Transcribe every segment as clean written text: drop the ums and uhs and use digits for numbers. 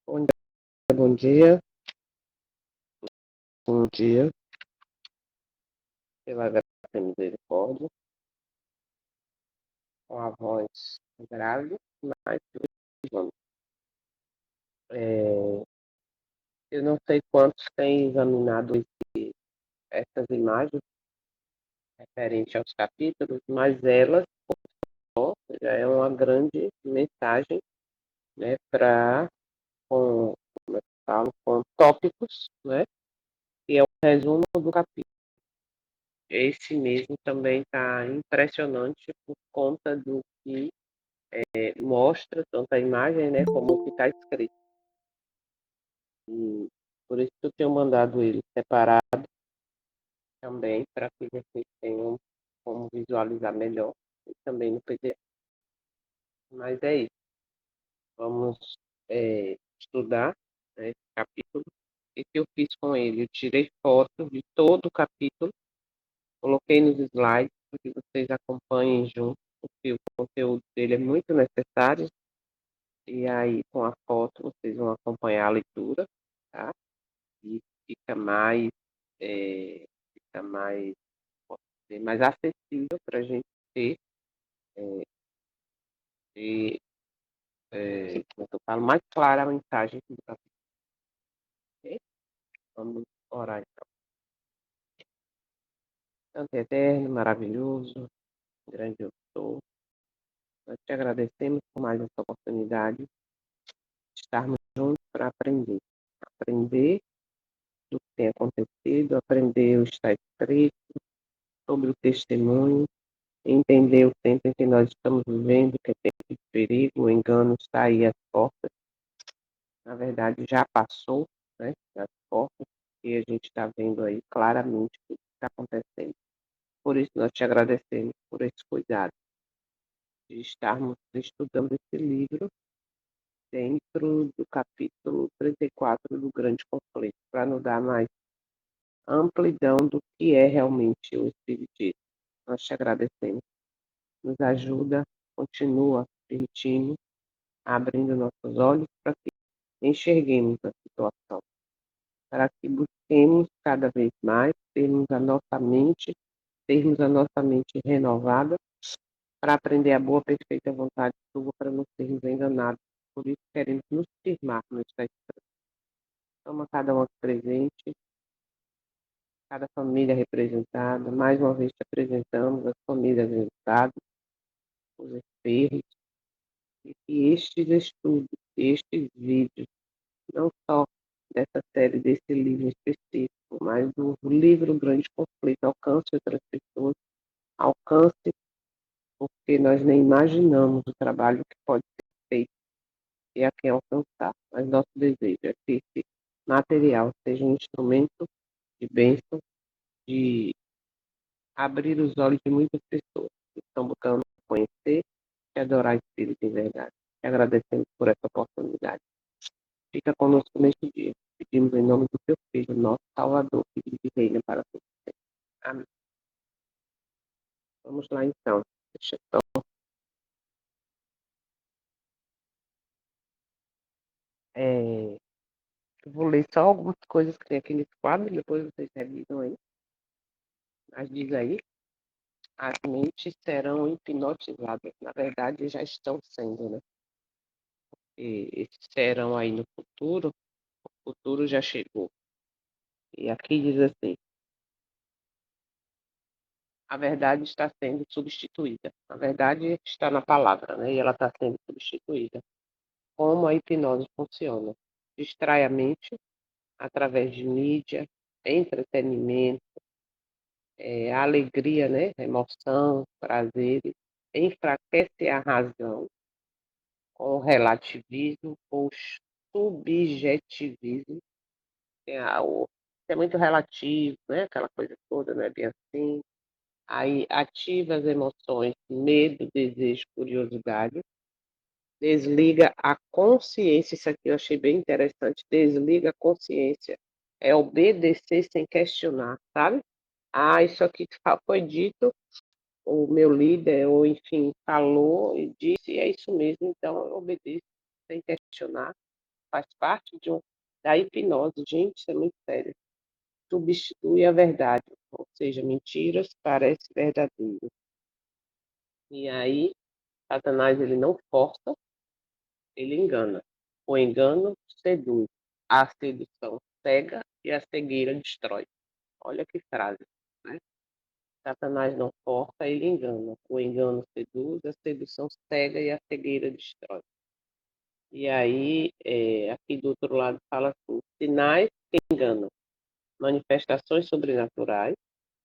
Bom dia, bom dia, bom dia, pela graça e misericórdia, com a voz grave, mas vamos. É, eu não sei quantos têm examinado essas imagens referentes aos capítulos, mas elas ó, já é uma grande mensagem, né, para, com, como eu falo, com tópicos, né, que é o resumo do capítulo. Esse mesmo também está impressionante por conta do que mostra tanto a imagem, né, como o que está escrito. E por isso que eu tenho mandado ele separado também, para que vocês tenham como visualizar melhor, e também no PDF. Mas é isso, vamos estudar, né, esse capítulo. O que eu fiz com ele? Eu tirei fotos de todo o capítulo, coloquei nos slides, para que vocês acompanhem junto, porque o conteúdo dele é muito necessário. E aí, com a foto, vocês vão acompanhar a leitura, tá? E fica mais, é, fica mais, posso dizer, mais acessível para a gente ter, é, ter como eu falo, mais clara a mensagem do capítulo. Ok? Vamos orar então. Santo e eterno, maravilhoso, grande eu sou. Nós te agradecemos por mais essa oportunidade de estarmos juntos para aprender. Aprender do que tem acontecido, aprender o que está escrito, sobre o testemunho, entender o tempo em que nós estamos vivendo, que é tempo de perigo, o engano está aí às portas. Na verdade, já passou, né, das portas, e a gente está vendo aí claramente o que está acontecendo. Por isso, nós te agradecemos por esse cuidado de estarmos estudando esse livro dentro do capítulo 34 do Grande Conflito, para nos dar mais amplidão do que é realmente o Espiritismo. Nós te agradecemos. Nos ajuda, continua permitindo, abrindo nossos olhos para que enxerguemos a situação, para que busquemos cada vez mais termos a nossa mente renovada, para aprender a boa, perfeita vontade sua, para não sermos enganados. Por isso queremos nos firmar no está escrito. Toma cada um presente, cada família representada. Mais uma vez te apresentamos as famílias resultados, os enfermos, e que estes estudos, estes vídeos, não só dessa série, desse livro específico, mas do livro Grande Conflito, alcance outras pessoas, alcance, porque nós nem imaginamos o trabalho que pode ser feito e a quem alcançar. Mas nosso desejo é que esse material seja um instrumento de bênção, de abrir os olhos de muitas pessoas que estão buscando conhecer e adorar o Espírito em verdade. E agradecemos por essa oportunidade. Fica conosco neste dia. Pedimos em nome do teu Filho, nosso Salvador, que vive e reina para sempre. Amém. Vamos lá então. Deixa eu, é, eu vou ler só algumas coisas que tem aqui nesse quadro, depois vocês revisam aí. Mas diz aí, as mentes serão hipnotizadas. Na verdade, já estão sendo, né? E esses serão aí no futuro, o futuro já chegou. E aqui diz assim, a verdade está sendo substituída. A verdade está na palavra, né? E ela está sendo substituída. Como a hipnose funciona? Distrai a mente através de mídia, entretenimento, alegria, né? Emoção, prazer, enfraquece a razão com o relativismo ou subjetivismo, que é muito relativo, né? Aquela coisa toda, não é bem assim. Aí ativa as emoções, medo, desejo, curiosidade, desliga a consciência, isso aqui eu achei bem interessante, desliga a consciência, é obedecer sem questionar, sabe? Ah, isso aqui foi dito, o meu líder, ou enfim, falou e disse, e é isso mesmo, então eu obedeço sem questionar. faz parte da hipnose. Gente, isso é muito sério. Substitui a verdade, ou seja, mentiras parecem verdadeiras. E aí, Satanás ele não força, ele engana. O engano seduz, a sedução cega e a cegueira destrói. Olha que frase, né? Satanás não força, ele engana. O engano seduz, a sedução cega e a cegueira destrói. E aí, aqui do outro lado fala assim, sinais que enganam, manifestações sobrenaturais,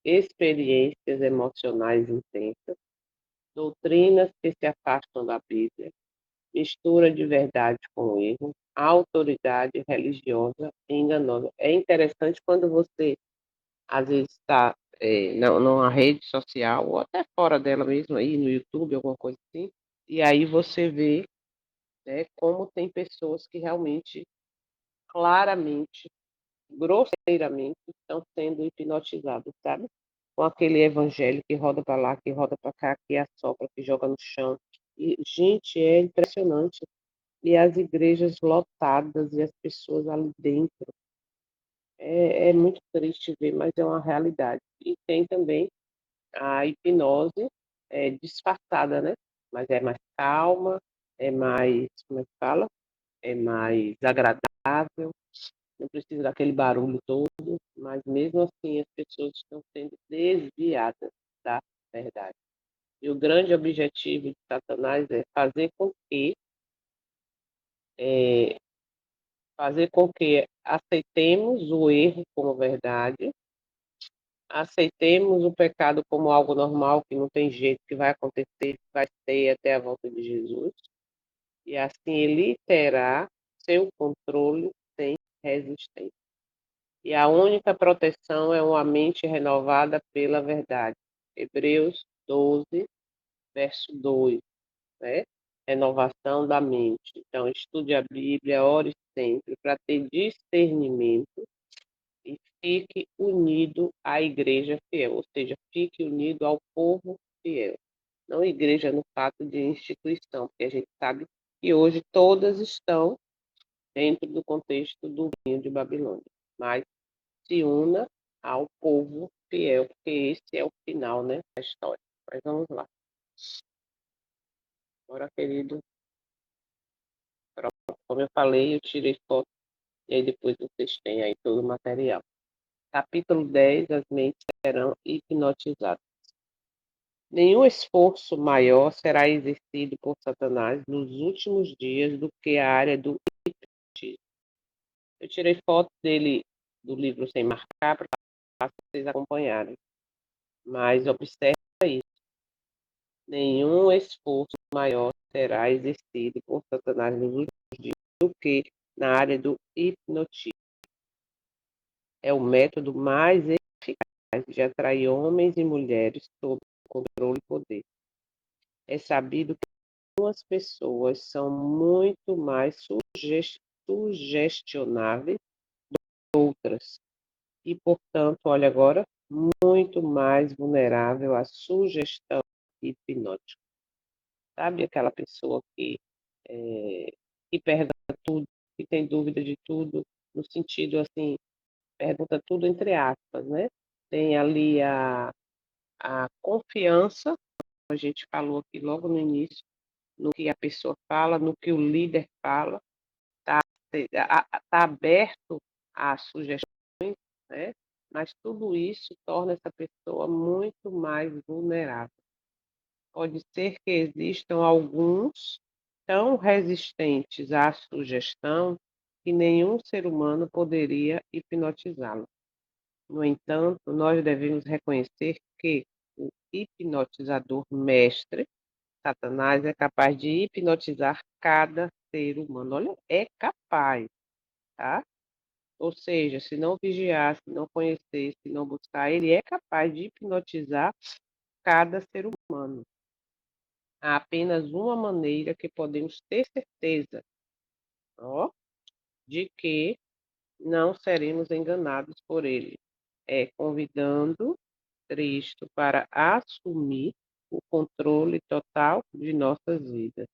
experiências emocionais intensas, doutrinas que se afastam da Bíblia, mistura de verdade com erro, autoridade religiosa e enganosa. É interessante quando você, às vezes, está numa rede social, ou até fora dela mesmo, aí no YouTube, alguma coisa assim, e aí você vê, né, como tem pessoas que realmente, claramente, grosseiramente, estão sendo hipnotizadas, sabe? Com aquele evangelho que roda para lá, que roda para cá, que assopra, que joga no chão. E, gente, é impressionante. E as igrejas lotadas e as pessoas ali dentro. É muito triste ver, mas é uma realidade. E tem também a hipnose disfarçada, né? Mas é mais calma, é mais, como é que fala? É mais agradável, não precisa daquele barulho todo, mas mesmo assim as pessoas estão sendo desviadas da verdade. E o grande objetivo de Satanás é é, fazer com que aceitemos o erro como verdade, aceitemos o pecado como algo normal, que não tem jeito, que vai acontecer, que vai ser até a volta de Jesus, e assim ele terá seu controle sem resistência. E a única proteção é uma mente renovada pela verdade. Hebreus 12, verso 2, né? Renovação da mente. Então, estude a Bíblia, ore sempre para ter discernimento e fique unido à igreja fiel, ou seja, fique unido ao povo fiel. Não igreja no fato de instituição, porque a gente sabe que hoje todas estão dentro do contexto do reino de Babilônia. Mas se una ao povo fiel, porque esse é o final, né, da história. Mas vamos lá. Agora, querido, como eu falei, eu tirei foto e aí depois vocês têm aí todo o material. Capítulo 10, as mentes serão hipnotizadas. Nenhum esforço maior será exercido por Satanás nos últimos dias do que a área do hipnotismo. Eu tirei foto dele do livro sem marcar para vocês acompanharem. Mas observe aí, nenhum esforço maior será exercido por Satanás nos últimos dias do que na área do hipnotismo. É o método mais eficaz de atrair homens e mulheres sob controle e poder. É sabido que algumas pessoas são muito mais sugestionáveis que outras e, portanto, olha agora, muito mais vulnerável à sugestão hipnótica. Sabe aquela pessoa é, que pergunta tudo, que tem dúvida de tudo, no sentido assim, pergunta tudo entre aspas, né? Tem ali a confiança, a gente falou aqui logo no início, no que a pessoa fala, no que o líder fala, está tá aberto a sugestões, né? Mas tudo isso torna essa pessoa muito mais vulnerável. Pode ser que existam alguns tão resistentes à sugestão que nenhum ser humano poderia hipnotizá-lo. No entanto, nós devemos reconhecer que o hipnotizador mestre, Satanás, é capaz de hipnotizar cada ser humano. Olha, é capaz, tá? Ou seja, se não vigiar, se não conhecer, se não buscar, ele é capaz de hipnotizar cada ser humano. Há apenas uma maneira que podemos ter certeza, ó, de que não seremos enganados por ele. É convidando Cristo para assumir o controle total de nossas vidas.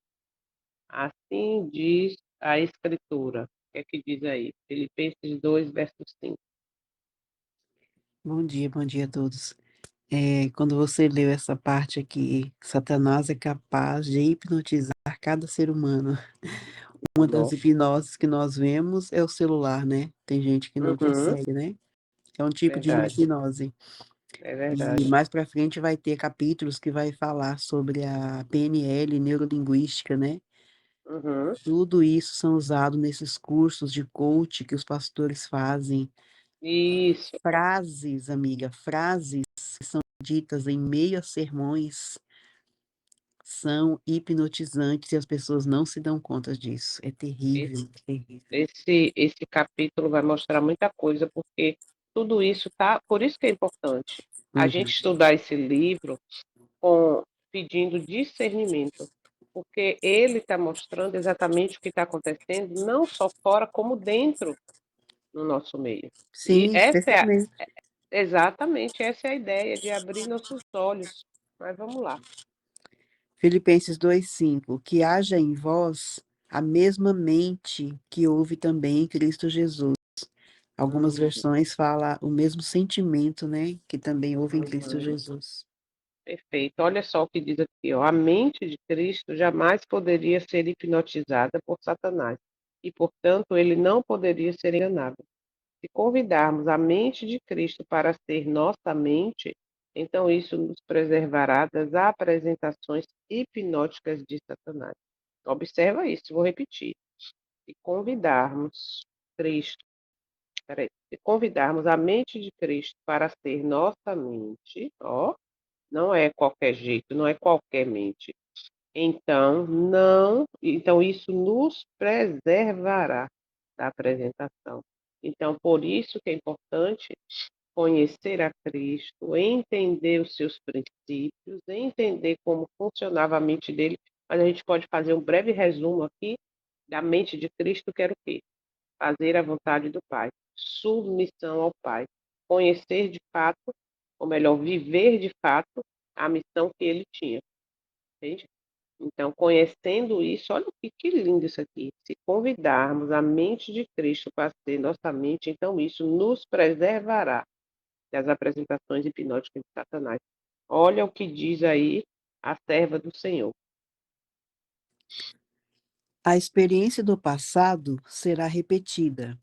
Assim diz a Escritura. que é que diz aí? Filipenses 2, verso 5. Bom dia a todos. Quando você leu essa parte aqui, Satanás é capaz de hipnotizar cada ser humano. Uma das Nó. hipnoses que nós vemos é o celular, né? Tem gente que não Uhum, consegue, né? É um tipo de verdade, hipnose. é E verdade. mais para frente vai ter capítulos que vai falar sobre a PNL, neurolinguística, né? Uhum, Tudo isso são usados nesses cursos de coach que os pastores fazem. isso. Frases, amiga, frases ditas em meio a sermões são hipnotizantes e as pessoas não se dão conta disso. É Esse, terrível, terrível. esse capítulo vai mostrar muita coisa, porque tudo isso tá. Por isso que é importante a gente Uhum. estudar esse livro com pedindo discernimento, porque ele está mostrando exatamente o que está acontecendo, não só fora, como dentro no nosso meio. E Sim, perfeitamente. exatamente essa é a ideia de abrir nossos olhos. Mas vamos lá. Filipenses 2:5, que haja em vós a mesma mente que houve também em Cristo Jesus. Algumas Hum, versões falam o mesmo sentimento, né, que também houve em Cristo uhum. Jesus. Perfeito. Olha só o que diz aqui, ó. A mente de Cristo jamais poderia ser hipnotizada por Satanás e, portanto, ele não poderia ser enganado. Se convidarmos a mente de Cristo para ser nossa mente, então isso nos preservará das apresentações hipnóticas de Satanás. Observa isso, vou repetir. Se convidarmos Cristo, se convidarmos a mente de Cristo para ser nossa mente, ó, não é qualquer jeito, não é qualquer mente. Então isso nos preservará da apresentação. Então, por isso que é importante conhecer a Cristo, entender os seus princípios, entender como funcionava a mente dele, mas a gente pode fazer um breve resumo aqui da mente de Cristo, que era o quê? Fazer a vontade do Pai, submissão ao Pai, conhecer de fato, ou melhor, viver de fato a missão que ele tinha, entende? Então, conhecendo isso, olha que lindo isso aqui. Se convidarmos a mente de Cristo para ser nossa mente, então isso nos preservará das apresentações hipnóticas de Satanás. Olha o que diz aí a serva do Senhor. A experiência do passado será repetida.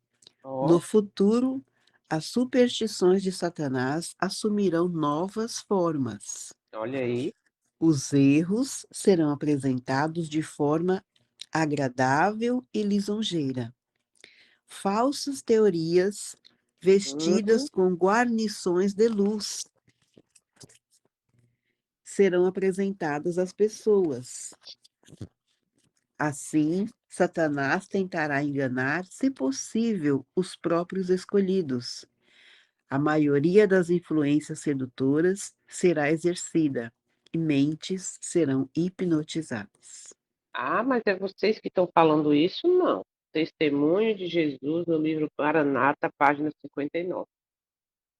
No Ó, futuro, as superstições de Satanás assumirão novas formas. olha aí. Os erros serão apresentados de forma agradável e lisonjeira. Falsas teorias vestidas Hum, com guarnições de luz serão apresentadas às pessoas. Assim, Satanás tentará enganar, se possível, os próprios escolhidos. A maioria das influências sedutoras será exercida e mentes serão hipnotizadas. mas é vocês que estão falando isso? Não. Testemunho de Jesus no livro Maranata, página 59.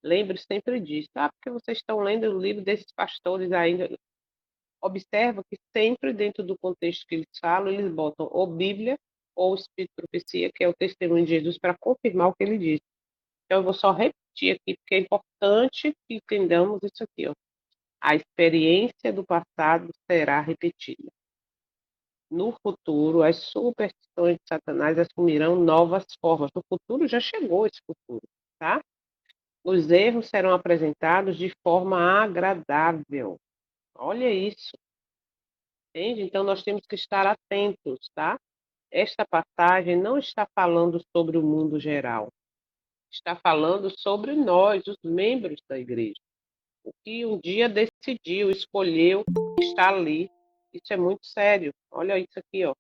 Lembre sempre disso. Porque vocês estão lendo o livro desses pastores ainda. Observa que sempre dentro do contexto que eles falam, eles botam ou Bíblia ou Espírito de Profecia, que é o testemunho de Jesus, para confirmar o que ele diz. Então, eu vou só repetir aqui, porque é importante que entendamos isso aqui. Ó. A experiência do passado será repetida. No futuro, as superstições de Satanás assumirão novas formas. No futuro já chegou esse futuro, tá? Os erros serão apresentados de forma agradável. Olha isso, entende? Então, nós temos que estar atentos, tá? Esta passagem não está falando sobre o mundo geral, está falando sobre nós, os membros da igreja. O que um dia decidiu, escolheu estar ali. Isso é muito sério. Olha isso aqui, ó.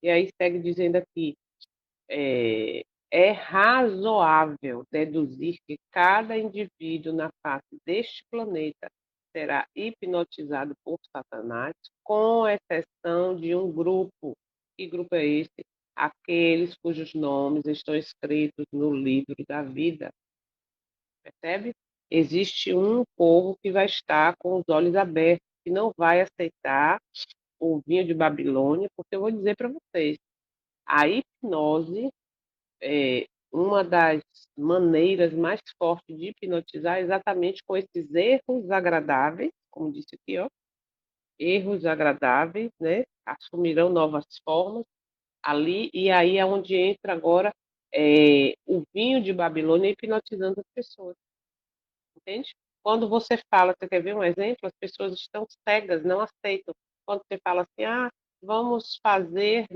E aí segue dizendo aqui, é razoável deduzir que cada indivíduo na face deste planeta será hipnotizado por Satanás, com exceção de um grupo. Que grupo é esse? Aqueles cujos nomes estão escritos no livro da vida. Percebe? Existe um povo que vai estar com os olhos abertos, que não vai aceitar o vinho de Babilônia, porque eu vou dizer para vocês, a hipnose uma das maneiras mais fortes de hipnotizar é exatamente com esses erros agradáveis, como disse aqui, ó, erros agradáveis, né? Assumirão novas formas ali, e aí é onde entra agora o vinho de Babilônia hipnotizando as pessoas, entende? Quando você fala, você quer ver um exemplo? As pessoas estão cegas, não aceitam. Quando você fala assim, vamos fazer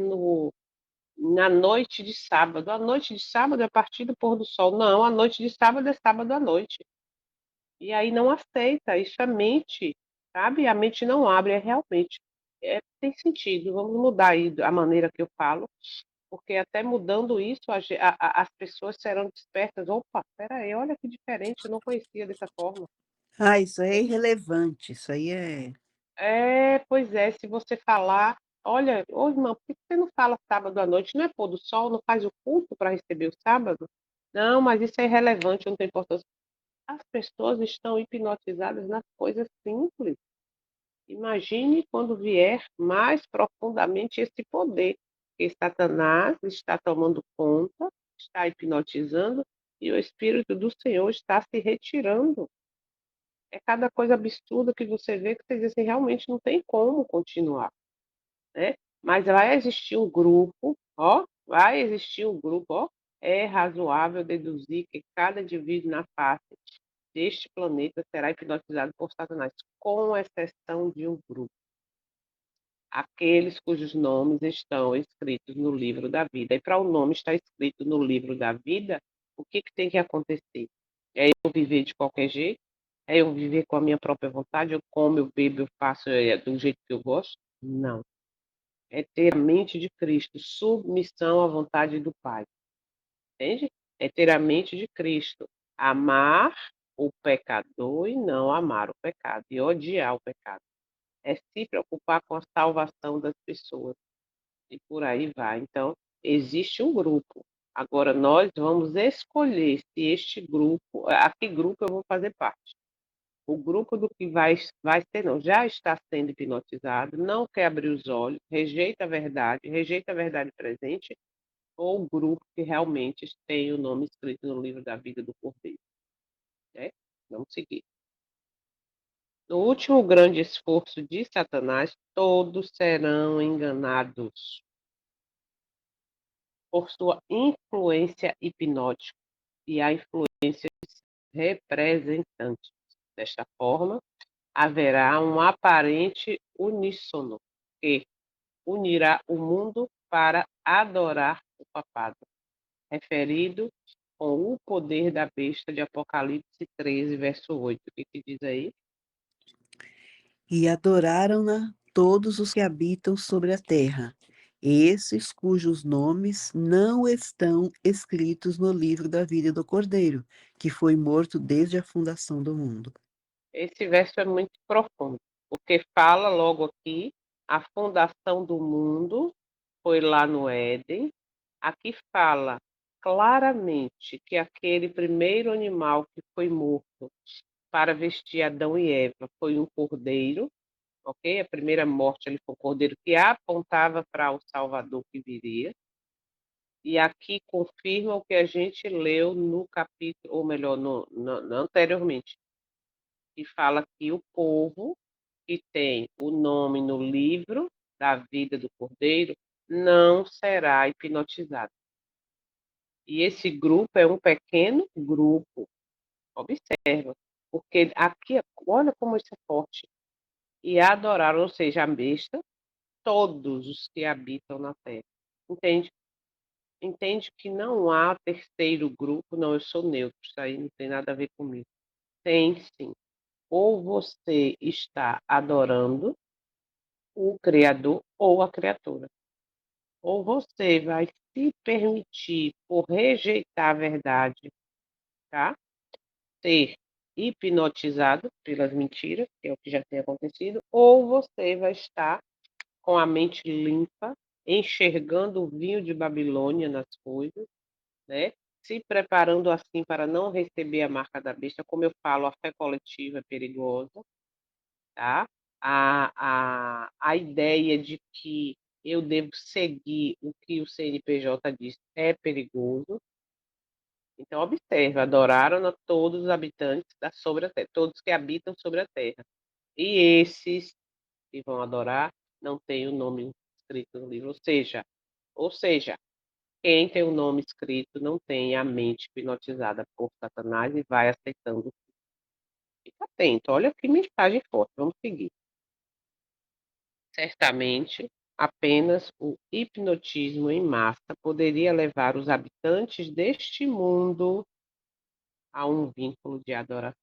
na noite de sábado. A noite de sábado é a partir do pôr do sol. Não, a noite de sábado é sábado à noite. E aí não aceita, isso é mente, sabe? A mente não abre, é realmente. Tem sentido, vamos mudar aí a maneira que eu falo, porque até mudando isso, as pessoas serão despertas. Opa, peraí, olha que diferente, eu não conhecia dessa forma. Ah, isso aí é irrelevante, isso aí é Pois é, se você falar, olha, ô irmão, por que você não fala sábado à noite? Não é pôr do sol, não faz o culto para receber o sábado? Não, mas isso é irrelevante, não tem importância. As pessoas estão hipnotizadas nas coisas simples. Imagine quando vier mais profundamente esse poder, que Satanás está tomando conta, está hipnotizando e o Espírito do Senhor está se retirando. É cada coisa absurda que você vê que você diz assim, realmente não tem como continuar, né? Mas vai existir um grupo, ó, vai existir um grupo, ó. É razoável deduzir que cada indivíduo na face deste planeta será hipnotizado por Satanás, com exceção de um grupo, aqueles cujos nomes estão escritos no livro da vida. E para o nome estar escrito no livro da vida, o que tem que acontecer? É eu viver de qualquer jeito? É eu viver com a minha própria vontade? Eu como, eu bebo, eu faço do jeito que eu gosto? Não. É ter a mente de Cristo, submissão à vontade do Pai. Entende? É ter a mente de Cristo. Amar o pecador e não amar o pecado, e odiar o pecado. É se preocupar com a salvação das pessoas. E por aí vai. Então, existe um grupo. Agora, nós vamos escolher se este grupo, a que grupo eu vou fazer parte. O grupo do que vai ser, não, já está sendo hipnotizado, não quer abrir os olhos, rejeita a verdade presente, ou o grupo que realmente tem o nome escrito no livro da vida do Cordeiro. Né? Vamos seguir. No último grande esforço de Satanás, todos serão enganados por sua influência hipnótica e a influência representante. Desta forma, haverá um aparente uníssono que unirá o mundo para adorar o papado, referido com o poder da besta de Apocalipse 13, verso 8. O que diz aí? e adoraram-na todos os que habitam sobre a terra, esses cujos nomes não estão escritos no livro da vida do Cordeiro, que foi morto desde a fundação do mundo. Esse verso é muito profundo, porque fala logo aqui, a fundação do mundo foi lá no Éden. Aqui fala claramente que aquele primeiro animal que foi morto para vestir Adão e Eva foi um cordeiro, ok? A primeira morte ali foi um cordeiro que apontava para o Salvador que viria. E aqui confirma o que a gente leu no capítulo, ou melhor, anteriormente, que fala que o povo que tem o nome no livro da vida do Cordeiro não será hipnotizado. E esse grupo é um pequeno grupo, observa, porque aqui, olha como isso é forte. E adoraram, ou seja, a besta, todos os que habitam na terra. Entende? Entende que não há terceiro grupo, não, eu sou neutro, isso aí não tem nada a ver comigo. Tem sim. Ou você está adorando o Criador ou a criatura. Ou você vai se permitir, por rejeitar a verdade, tá? Ser hipnotizado pelas mentiras, que é o que já tem acontecido, ou você vai estar com a mente limpa, enxergando o vinho de Babilônia nas coisas, né? Se preparando assim para não receber a marca da besta, como eu falo, a fé coletiva é perigosa, tá? A ideia de que eu devo seguir o que o CNPJ diz é perigoso. Então, observe, adoraram a todos os habitantes sobre a terra, todos que habitam sobre a terra. E esses que vão adorar não têm o nome escrito no livro. Ou seja, quem tem o nome escrito não tem a mente hipnotizada por Satanás e vai aceitando. Fica atento, olha que mensagem forte, vamos seguir. Certamente, apenas o hipnotismo em massa poderia levar os habitantes deste mundo a um vínculo de adoração.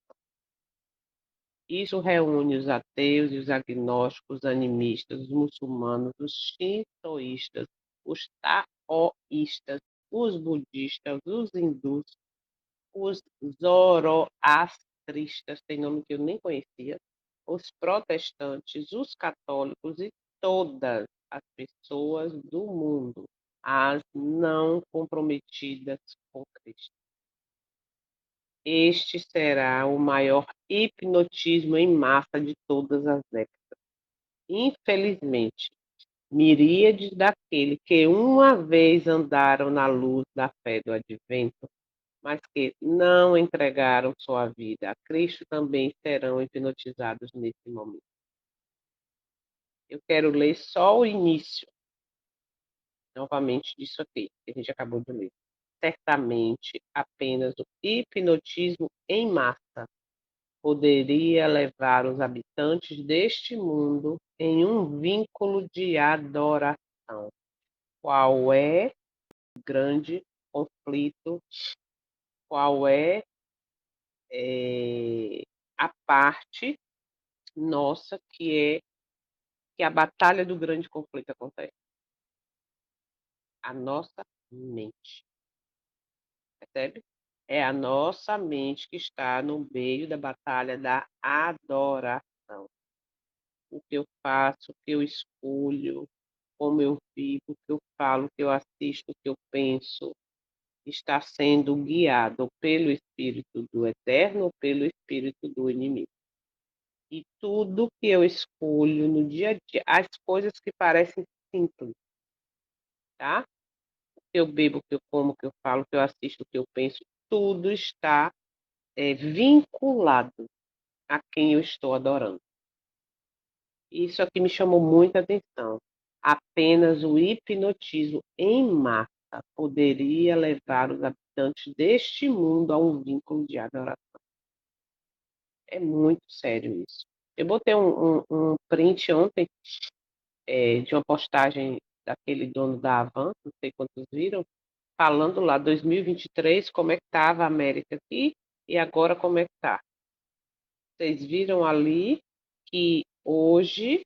Isso reúne os ateus e os agnósticos, os animistas, os muçulmanos, os shintoístas, os taoístas, os budistas, os hindus, os zoroastristas, tem nome que eu nem conhecia, os protestantes, os católicos e todas as pessoas do mundo, as não comprometidas com Cristo. Este será o maior hipnotismo em massa de todas as épocas. Infelizmente, miríades daqueles que uma vez andaram na luz da fé do advento, mas que não entregaram sua vida a Cristo, também serão hipnotizados nesse momento. Eu quero ler só o início, novamente, disso aqui, que a gente acabou de ler. Certamente, apenas o hipnotismo em massa poderia levar os habitantes deste mundo em um vínculo de adoração. Qual é o grande conflito? Qual é a parte nossa que a batalha do grande conflito acontece? A nossa mente, percebe? É a nossa mente que está no meio da batalha da adoração. O que eu faço, o que eu escolho, como eu vivo, o que eu falo, o que eu assisto, o que eu penso, está sendo guiado pelo Espírito do Eterno ou pelo Espírito do inimigo. E tudo que eu escolho no dia a dia, as coisas que parecem simples, tá? O que eu bebo, o que eu como, o que eu falo, o que eu assisto, o que eu penso, tudo está vinculado a quem eu estou adorando. Isso aqui me chamou muita atenção. Apenas o hipnotismo em massa poderia levar os habitantes deste mundo a um vínculo de adoração. É muito sério isso. Eu botei um print ontem de uma postagem daquele dono da Havan, não sei quantos viram, falando lá 2023 como é que estava a América aqui e agora como é que está. Vocês viram ali que hoje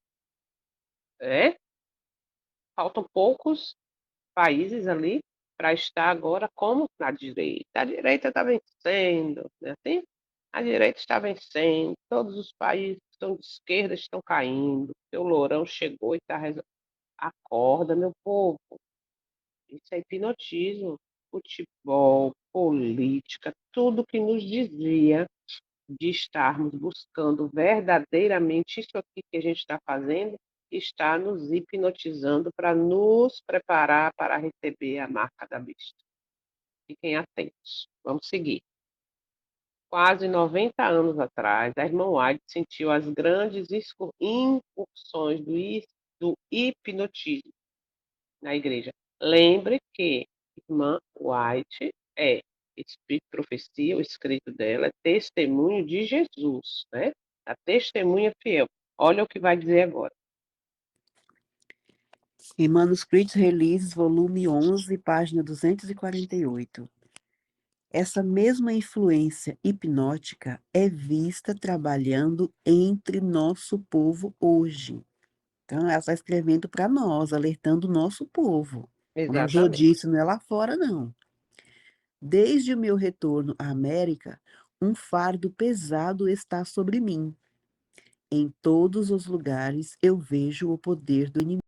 faltam poucos países ali para estar agora como na direita. A direita está vencendo, né? Assim? A direita está vencendo, todos os países que são de esquerda estão caindo, o Lourão chegou e está resolvendo. Acorda, meu povo. Isso é hipnotismo. Futebol, política, tudo que nos desvia de estarmos buscando verdadeiramente isso aqui que a gente está fazendo, está nos hipnotizando para nos preparar para receber a marca da besta. Fiquem atentos. Vamos seguir. Quase 90 anos atrás, a irmã White sentiu as grandes incursões do hipnotismo na igreja. Lembre que irmã White é Espírito de Profecia, o escrito dela é testemunho de Jesus, né? A testemunha fiel. Olha o que vai dizer agora. Em Manuscritos Releases, volume 11, página 248. Essa mesma influência hipnótica é vista trabalhando entre nosso povo hoje. Então, ela está escrevendo para nós, alertando o nosso povo. Como a Jo Exatamente. disse, não é lá fora, não. Desde o meu retorno à América, um fardo pesado está sobre mim. Em todos os lugares eu vejo o poder do inimigo.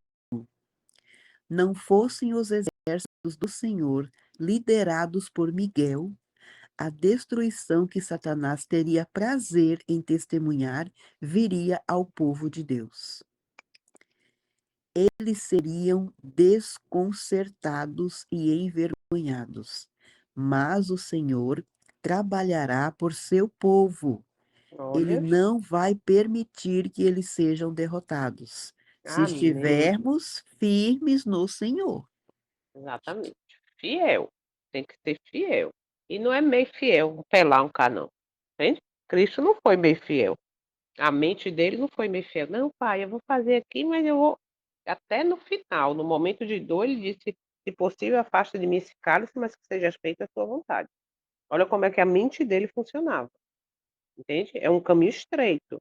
Não fossem os exércitos do Senhor liderados por Miguel, a destruição que Satanás teria prazer em testemunhar viria ao povo de Deus. eles seriam desconcertados e envergonhados. Mas o Senhor trabalhará por seu povo. Ele Olha, não vai permitir que eles sejam derrotados, se amém. estivermos firmes no Senhor. Exatamente. Fiel. Tem que ser fiel. E não é meio fiel, um pelar um cá não. Entende? Cristo não foi meio fiel. A mente dele não foi meio fiel. Não, pai, eu vou fazer aqui, mas eu vou. Até no final, no momento de dor, ele disse: se possível, afasta de mim esse cálice, mas que seja feita a sua vontade. Olha como é que a mente dele funcionava. Entende? É um caminho estreito.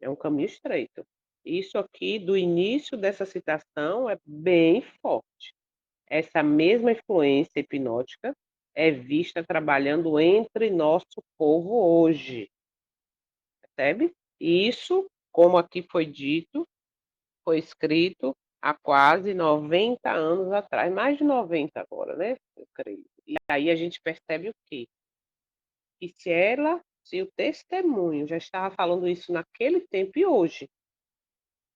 É um caminho estreito. Isso aqui, do início dessa citação, é bem forte. Essa mesma influência hipnótica é vista trabalhando entre nosso povo hoje, percebe? E isso, como aqui foi dito, foi escrito há quase 90 anos atrás, mais de 90 agora, né? Eu creio. E aí a gente percebe o quê? Que se o testemunho já estava falando isso naquele tempo e hoje,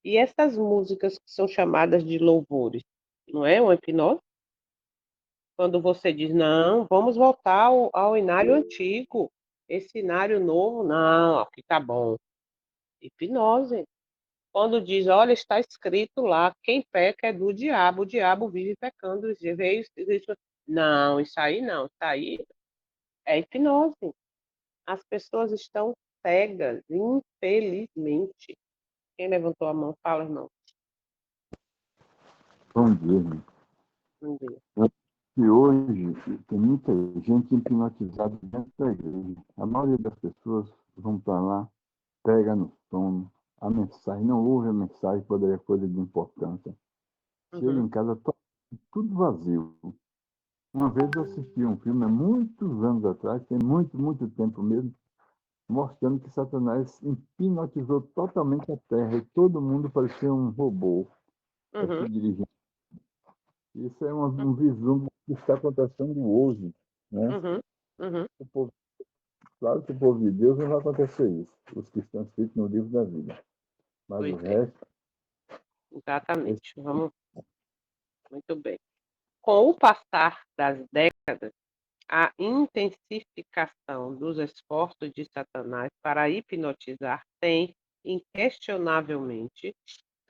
e essas músicas que são chamadas de louvores, não é uma hipnose? Quando você diz: "Não, vamos voltar ao inário antigo, esse inário novo não, aqui tá bom". Hipnose. Quando diz: "Olha, está escrito lá, quem peca é do diabo, o diabo vive pecando, veio isso". Não, isso aí não, isso aí é hipnose. As pessoas estão cegas, infelizmente. Quem levantou a mão, fala, irmão. Bom dia, irmão. Bom dia. E hoje tem muita gente hipnotizada dentro da igreja. A maioria das pessoas vão para lá, pega no sono, a mensagem, não ouve a mensagem, poderia ser coisa de importância. Chega Uhum, em casa, tudo vazio. Uma vez eu assisti um filme, há muitos anos atrás, tem muito, muito tempo mesmo, mostrando que Satanás hipnotizou totalmente a Terra e todo mundo parecia um robô se uhum, dirigindo. Isso é um vislumbre do que está acontecendo hoje, né? uhum, uhum. O povo, claro que o povo de Deus não vai acontecer isso, os que estão escritos no livro da vida. Mas o Pois é, resto, esse, exatamente. Vamos, muito bem. Com o passar das décadas, a intensificação dos esforços de Satanás para hipnotizar tem, inquestionavelmente,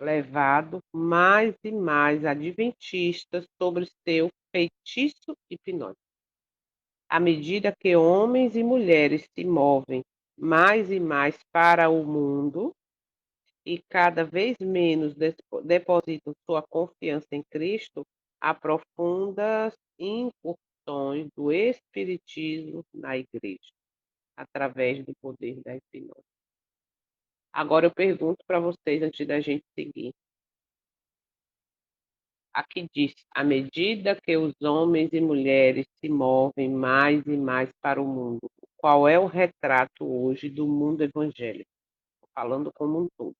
levado mais e mais adventistas sobre seu feitiço hipnótico. À medida que homens e mulheres se movem mais e mais para o mundo e cada vez menos depositam sua confiança em Cristo, há profundas incursões do espiritismo na igreja, através do poder da hipnose. Agora eu pergunto para vocês, antes da gente seguir. Aqui diz: à medida que os homens e mulheres se movem mais e mais para o mundo, qual é o retrato hoje do mundo evangélico? Falando como um todo.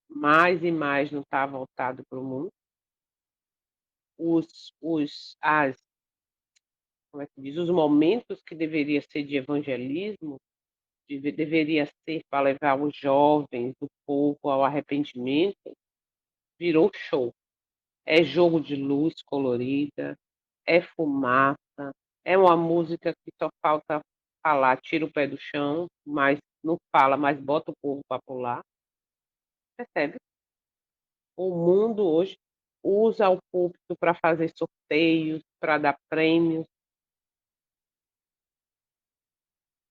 Mais e mais não está voltado para o mundo. As, como é que diz, os momentos que deveria ser de evangelismo, deveria ser para levar os jovens, o povo ao arrependimento, virou show. É jogo de luz colorida, é fumaça, é uma música que só falta falar, tira o pé do chão, mas não fala, mas bota o povo para pular. Percebe? O mundo hoje usa o púlpito para fazer sorteios, para dar prêmios.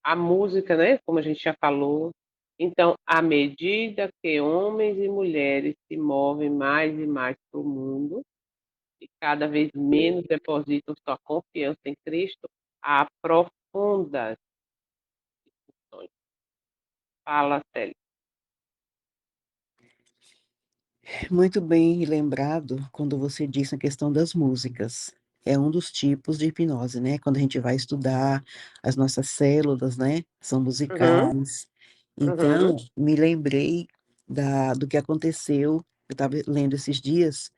A música, né, como a gente já falou. Então, à medida que homens e mulheres se movem mais e mais para o mundo, e cada vez menos depositam sua confiança em Cristo, há profundas discussões. Fala, Célia. Muito bem lembrado quando você disse a questão das músicas. É um dos tipos de hipnose, né? Quando a gente vai estudar, as nossas células, né, são Uhum, musicais. uhum, Então, me lembrei do que aconteceu, eu estava lendo esses dias,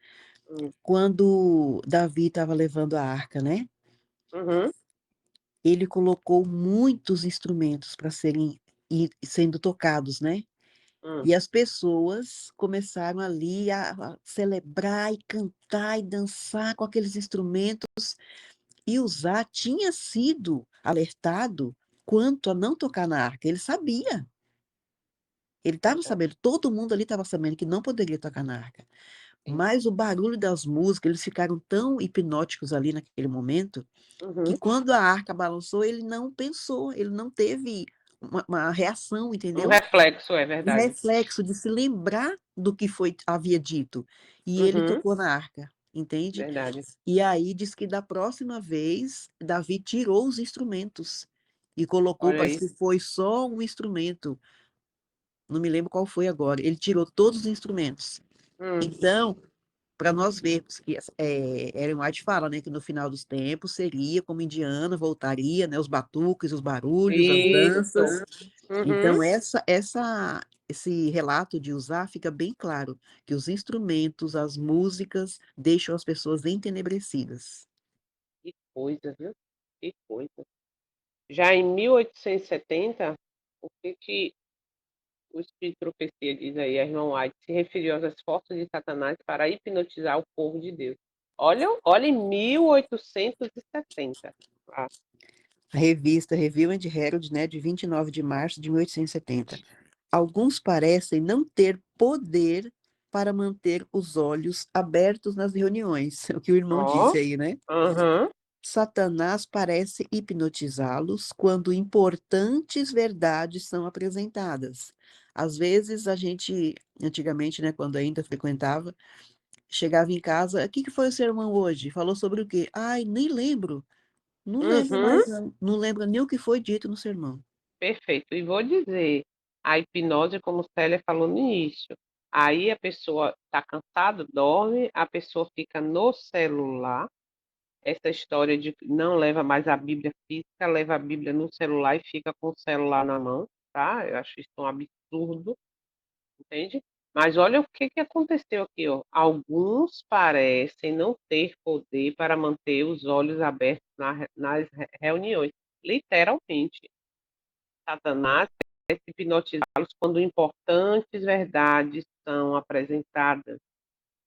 quando Davi estava levando a arca, né? uhum, Ele colocou muitos instrumentos para serem sendo tocados, né? Hum. E as pessoas começaram ali a celebrar e cantar e dançar com aqueles instrumentos. E o Zá tinha sido alertado quanto a não tocar na arca. Ele sabia. Ele estava Verdade. sabendo, todo mundo ali estava sabendo que não poderia tocar na arca. Sim. Mas o barulho das músicas, eles ficaram tão hipnóticos ali naquele momento, que Uhum. quando a arca balançou, ele não pensou, ele não teve uma reação, Um entendeu? reflexo, é Um verdade. reflexo de se lembrar do que havia dito. E ele Uhum. tocou na arca, entende? Verdade. E aí diz que da próxima vez, Davi tirou os instrumentos e colocou, Olha parece aí. que foi só um instrumento, não me lembro qual foi agora. Ele tirou todos os instrumentos. Hum. Então, para nós vermos que Ellen White fala, né, que no final dos tempos seria como Indiana, voltaria, né, os batuques, os barulhos, as Isso. danças. Uhum. Então esse relato de usar fica bem claro que os instrumentos, as músicas deixam as pessoas entenebrecidas. Que coisa, viu? Que coisa. Já em 1870, o que o Espírito de Profecia diz aí, a irmã White se referiu às forças de Satanás para hipnotizar o povo de Deus. Olha em 1870. Ah, A revista Review and Herald, né, de 29 de março de 1870. Alguns parecem não ter poder para manter os olhos abertos nas reuniões, o que o irmão ó, disse aí, né? aham, Satanás parece hipnotizá-los quando importantes verdades são apresentadas. Às vezes a gente, antigamente, né, quando ainda frequentava, chegava em casa, o que que foi o sermão hoje? Falou sobre o quê? Ai, nem lembro. Não lembro uhum, mais, não. Não lembro nem o que foi dito no sermão. perfeito. E vou dizer, a hipnose, como Célia falou no início, aí a pessoa está cansada, dorme, a pessoa fica no celular. Essa história de que não leva mais a Bíblia física, leva a Bíblia no celular e fica com o celular na mão, tá? Eu acho isso um absurdo, entende? Mas olha o que aconteceu aqui, ó. Alguns parecem não ter poder para manter os olhos abertos nas reuniões. Literalmente, Satanás quer hipnotizá-los quando importantes verdades são apresentadas.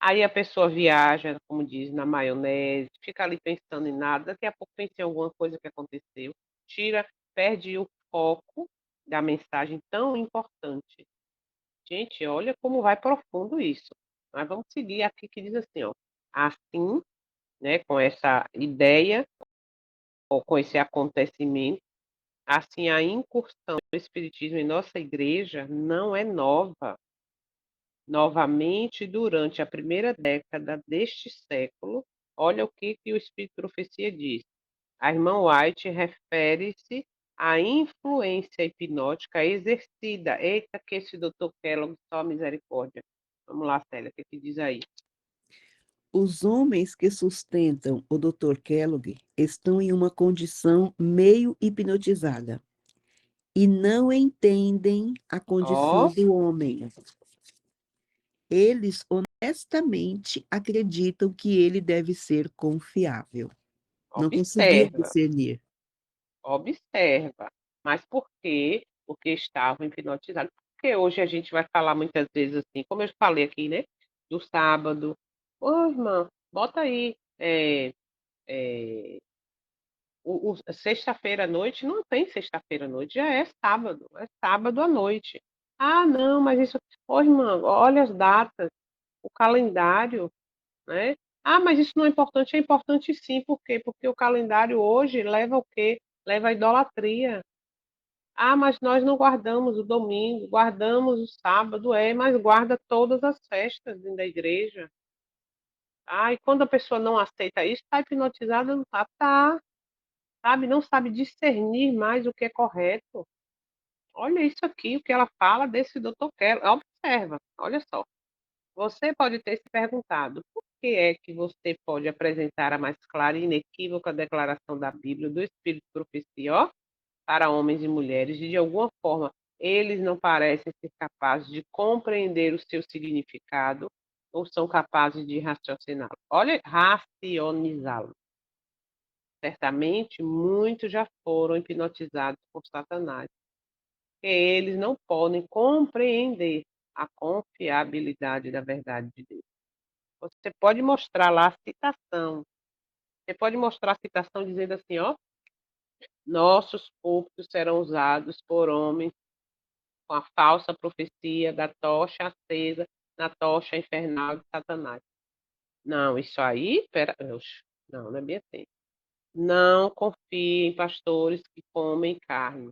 Aí a pessoa viaja, como diz, na maionese, fica ali pensando em nada, daqui a pouco pensa em alguma coisa que aconteceu, tira, perde o foco da mensagem tão importante. Gente, olha como vai profundo isso. Mas vamos seguir aqui que diz assim, ó. Assim, né, com essa ideia ou com esse acontecimento, assim a incursão do espiritismo em nossa igreja não é nova. Novamente, durante a primeira década deste século, olha o que o Espírito de Profecia diz. A irmã White refere-se à influência hipnótica exercida. Eita, que esse doutor Kellogg, só misericórdia. Vamos lá, Célia, o que diz aí? Os homens que sustentam o Dr. Kellogg estão em uma condição meio hipnotizada e não entendem a condição Ó, do homem. Eles honestamente acreditam que ele deve ser confiável. Não conseguiam observa, discernir. observa. Mas por quê? Porque estavam hipnotizados. Porque hoje a gente vai falar muitas vezes assim, como eu falei aqui, né? Do sábado. Ô, irmã, bota aí. É, sexta-feira à noite, não tem sexta-feira à noite, já é sábado à noite. Ah, não, mas isso. Ô, irmã, olha as datas, o calendário, né? Ah, mas isso não é importante sim, por quê? Porque o calendário hoje leva o quê? Leva a idolatria. Ah, mas nós não guardamos o domingo, guardamos o sábado, mas guarda todas as festas dentro da igreja. Ah, e quando a pessoa não aceita isso, está hipnotizada, não está, tá, sabe? Não sabe discernir mais o que é correto. Olha isso aqui, o que ela fala desse doutor Keller. Observa, olha só. Você pode ter se perguntado por que é que você pode apresentar a mais clara e inequívoca declaração da Bíblia, do Espírito de Profecia, ó, para homens e mulheres, e de alguma forma eles não parecem ser capazes de compreender o seu significado ou são capazes de raciociná-lo. Olha, racionalizá-lo. Certamente muitos já foram hipnotizados por Satanás, que eles não podem compreender a confiabilidade da verdade de Deus. Você pode mostrar lá a citação. Você pode mostrar a citação dizendo assim, ó, nossos púlpitos serão usados por homens com a falsa profecia da tocha acesa na tocha infernal de Satanás. Não, isso aí, não é bem assim. Não confie em pastores que comem carne.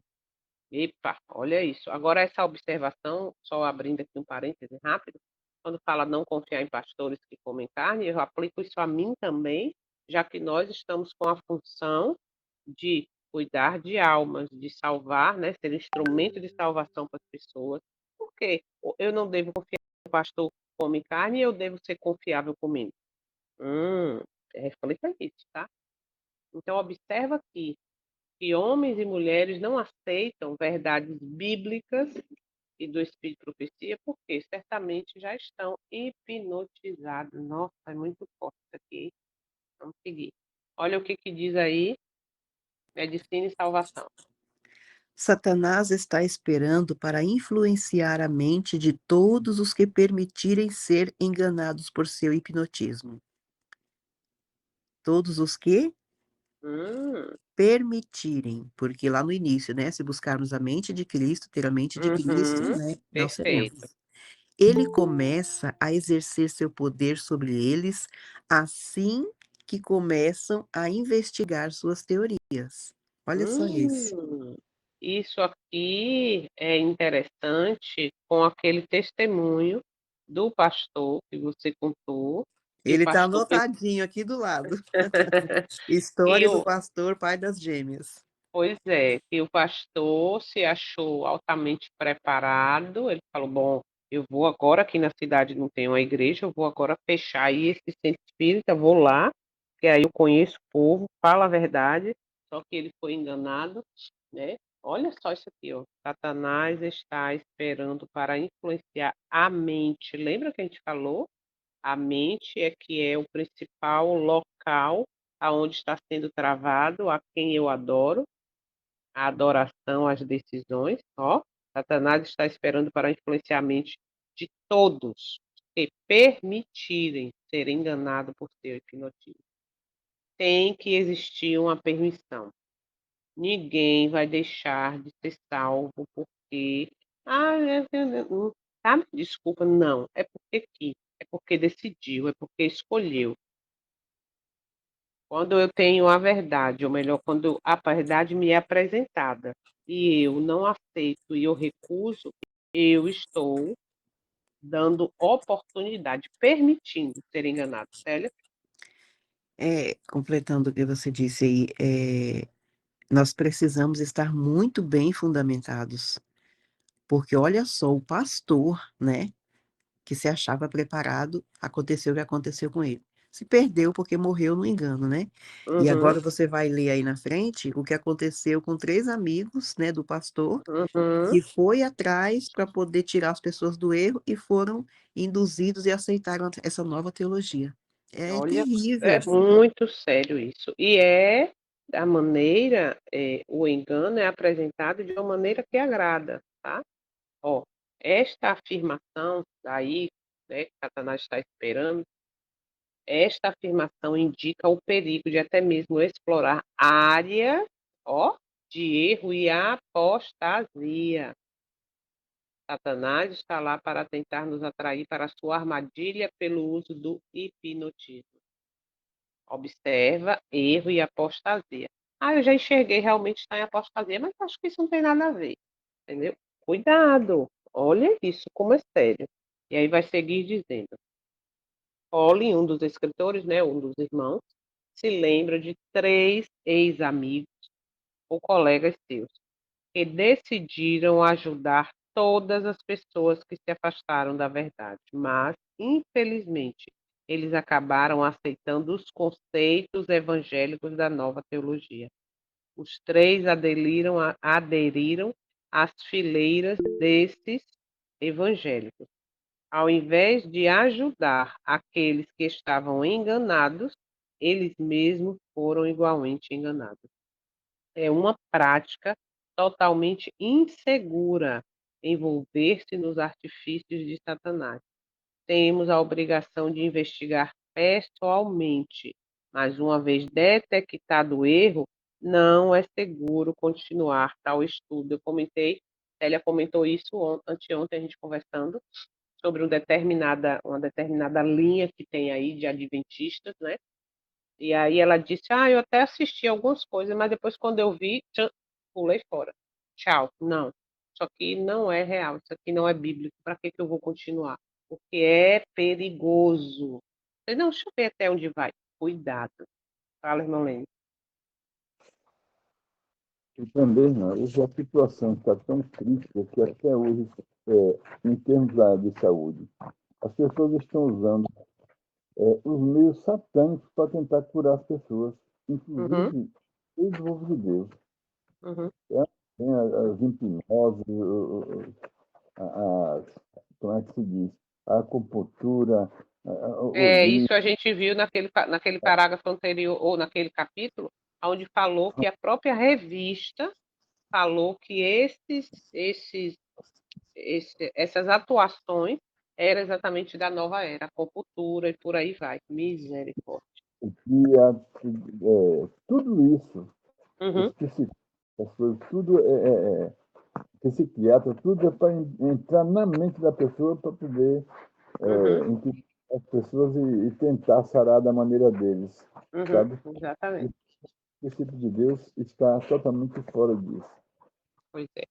Epa, olha isso. Agora, essa observação, só abrindo aqui um parêntese rápido, quando fala não confiar em pastores que comem carne, eu aplico isso a mim também, já que nós estamos com a função de cuidar de almas, de salvar, né, ser instrumento de salvação para as pessoas. Por quê? Eu não devo confiar no pastor que come carne e eu devo ser confiável comigo. Reflita isso, tá? Então, observa aqui que homens e mulheres não aceitam verdades bíblicas e do Espírito de Profecia, porque certamente já estão hipnotizados. Nossa, é muito forte isso aqui. Vamos seguir. Olha o que diz aí, medicina e salvação. Satanás está esperando para influenciar a mente de todos os que permitirem ser enganados por seu hipnotismo. Todos os que Hum, permitirem, porque lá no início, né, se buscarmos a mente de Cristo, ter a mente de Cristo, uhum, né, não perfeito. seremos. Ele começa a exercer seu poder sobre eles assim que começam a investigar suas teorias. Olha só isso. Hum, isso aqui é interessante com aquele testemunho do pastor que você contou, que o Ele está pastor anotadinho aqui do lado. que História do o pastor, pai das gêmeas. pois é, que o pastor se achou altamente preparado, ele falou: "Bom, eu vou agora, aqui na cidade não tem uma igreja, eu vou agora fechar aí esse centro espírita, vou lá, que aí eu conheço o povo, falo a verdade", só que ele foi enganado, né. Olha só isso aqui, ó, Satanás está esperando para influenciar a mente. Lembra que a gente falou? A mente é que é o principal local aonde está sendo travado a quem eu adoro, a adoração às decisões, ó. Satanás está esperando para influenciar a mente de todos que permitirem ser enganados por seu hipnotismo. Tem que existir uma permissão. Ninguém vai deixar de ser salvo porque, sabe, desculpa, não, é porque quis, é porque decidiu, é porque escolheu. Quando eu tenho a verdade, ou melhor, quando a verdade me é apresentada e eu não aceito e eu recuso, eu estou dando oportunidade, permitindo ser enganado, Célia. Completando o que você disse aí, nós precisamos estar muito bem fundamentados, porque olha só, o pastor, né, que se achava preparado, aconteceu o que aconteceu com ele. Se perdeu porque morreu no engano, né. E Uhum, agora você vai ler aí na frente o que aconteceu com 3 amigos, né, do pastor, uhum. que foi atrás para poder tirar as pessoas do erro e foram induzidos e aceitaram essa nova teologia. É Olha, é terrível. muito sério isso. E é da maneira, o engano é apresentado de uma maneira que agrada, tá? Ó, esta afirmação daí, né, que Satanás está esperando, esta afirmação indica o perigo de até mesmo explorar áreas, ó, de erro e apostasia. Satanás está lá para tentar nos atrair para a sua armadilha pelo uso do hipnotismo. Observa erro e apostasia. Eu já enxerguei, realmente está em apostasia, mas acho que isso não tem nada a ver, entendeu? Cuidado, olha isso como é sério. E aí vai seguir dizendo: Colin, um dos escritores, né, um dos irmãos, se lembra de 3 ex-amigos ou colegas seus, que decidiram ajudar todas as pessoas que se afastaram da verdade, mas, infelizmente, eles acabaram aceitando os conceitos evangélicos da nova teologia. Os 3 aderiram às fileiras desses evangélicos. Ao invés de ajudar aqueles que estavam enganados, eles mesmos foram igualmente enganados. É uma prática totalmente insegura envolver-se nos artifícios de Satanás. Temos a obrigação de investigar pessoalmente, mas uma vez detectado o erro, não é seguro continuar tal estudo. Eu comentei, Célia comentou isso anteontem, a gente conversando, sobre uma determinada linha que tem aí de adventistas, né? E aí ela disse, eu até assisti algumas coisas, mas depois quando eu vi, pulei fora. Tchau. Não. Isso aqui não é real, isso aqui não é bíblico. Para que eu vou continuar? Porque é perigoso. Não, deixa eu ver até onde vai. Cuidado. Fala, irmão Lênin. E também, hoje a situação está tão crítica que até hoje, em termos de saúde, as pessoas estão usando os meios satânicos para tentar curar as pessoas, Uhum, inclusive desde o povo de Deus. uhum. Tem as hipnoses, como é que se diz? A acupuntura, o livro. Isso a gente viu naquele parágrafo anterior, ou naquele capítulo, onde falou que a própria revista falou que essas atuações eram exatamente da nova era, a acupuntura e por aí vai. Misericórdia. Tudo isso, Uhum, os as coisas, tudo psiquiatra, tudo é para entrar na mente da pessoa para poder uhum, inquirir as pessoas e tentar sarar da maneira deles, uhum, sabe? exatamente. O tipo de Deus está totalmente fora disso. Pois é.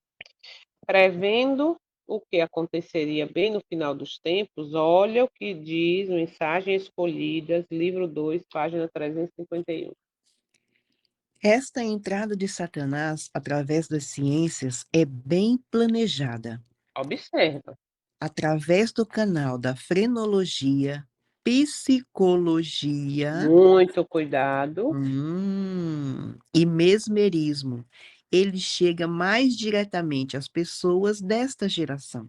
Prevendo o que aconteceria bem no final dos tempos, olha o que diz Mensagens Escolhidas, livro 2, página 351. Esta entrada de Satanás através das ciências é bem planejada. Observa. Através do canal da frenologia, psicologia, Muito cuidado. e mesmerismo, ele chega mais diretamente às pessoas desta geração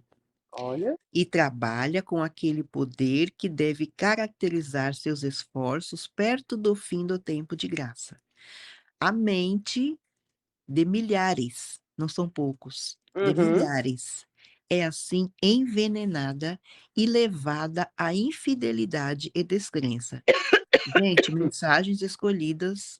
Olha. e trabalha com aquele poder que deve caracterizar seus esforços perto do fim do tempo de graça. A mente de milhares, não são poucos, de Uhum, milhares, é assim envenenada e levada à infidelidade e descrença. Gente, Mensagens Escolhidas,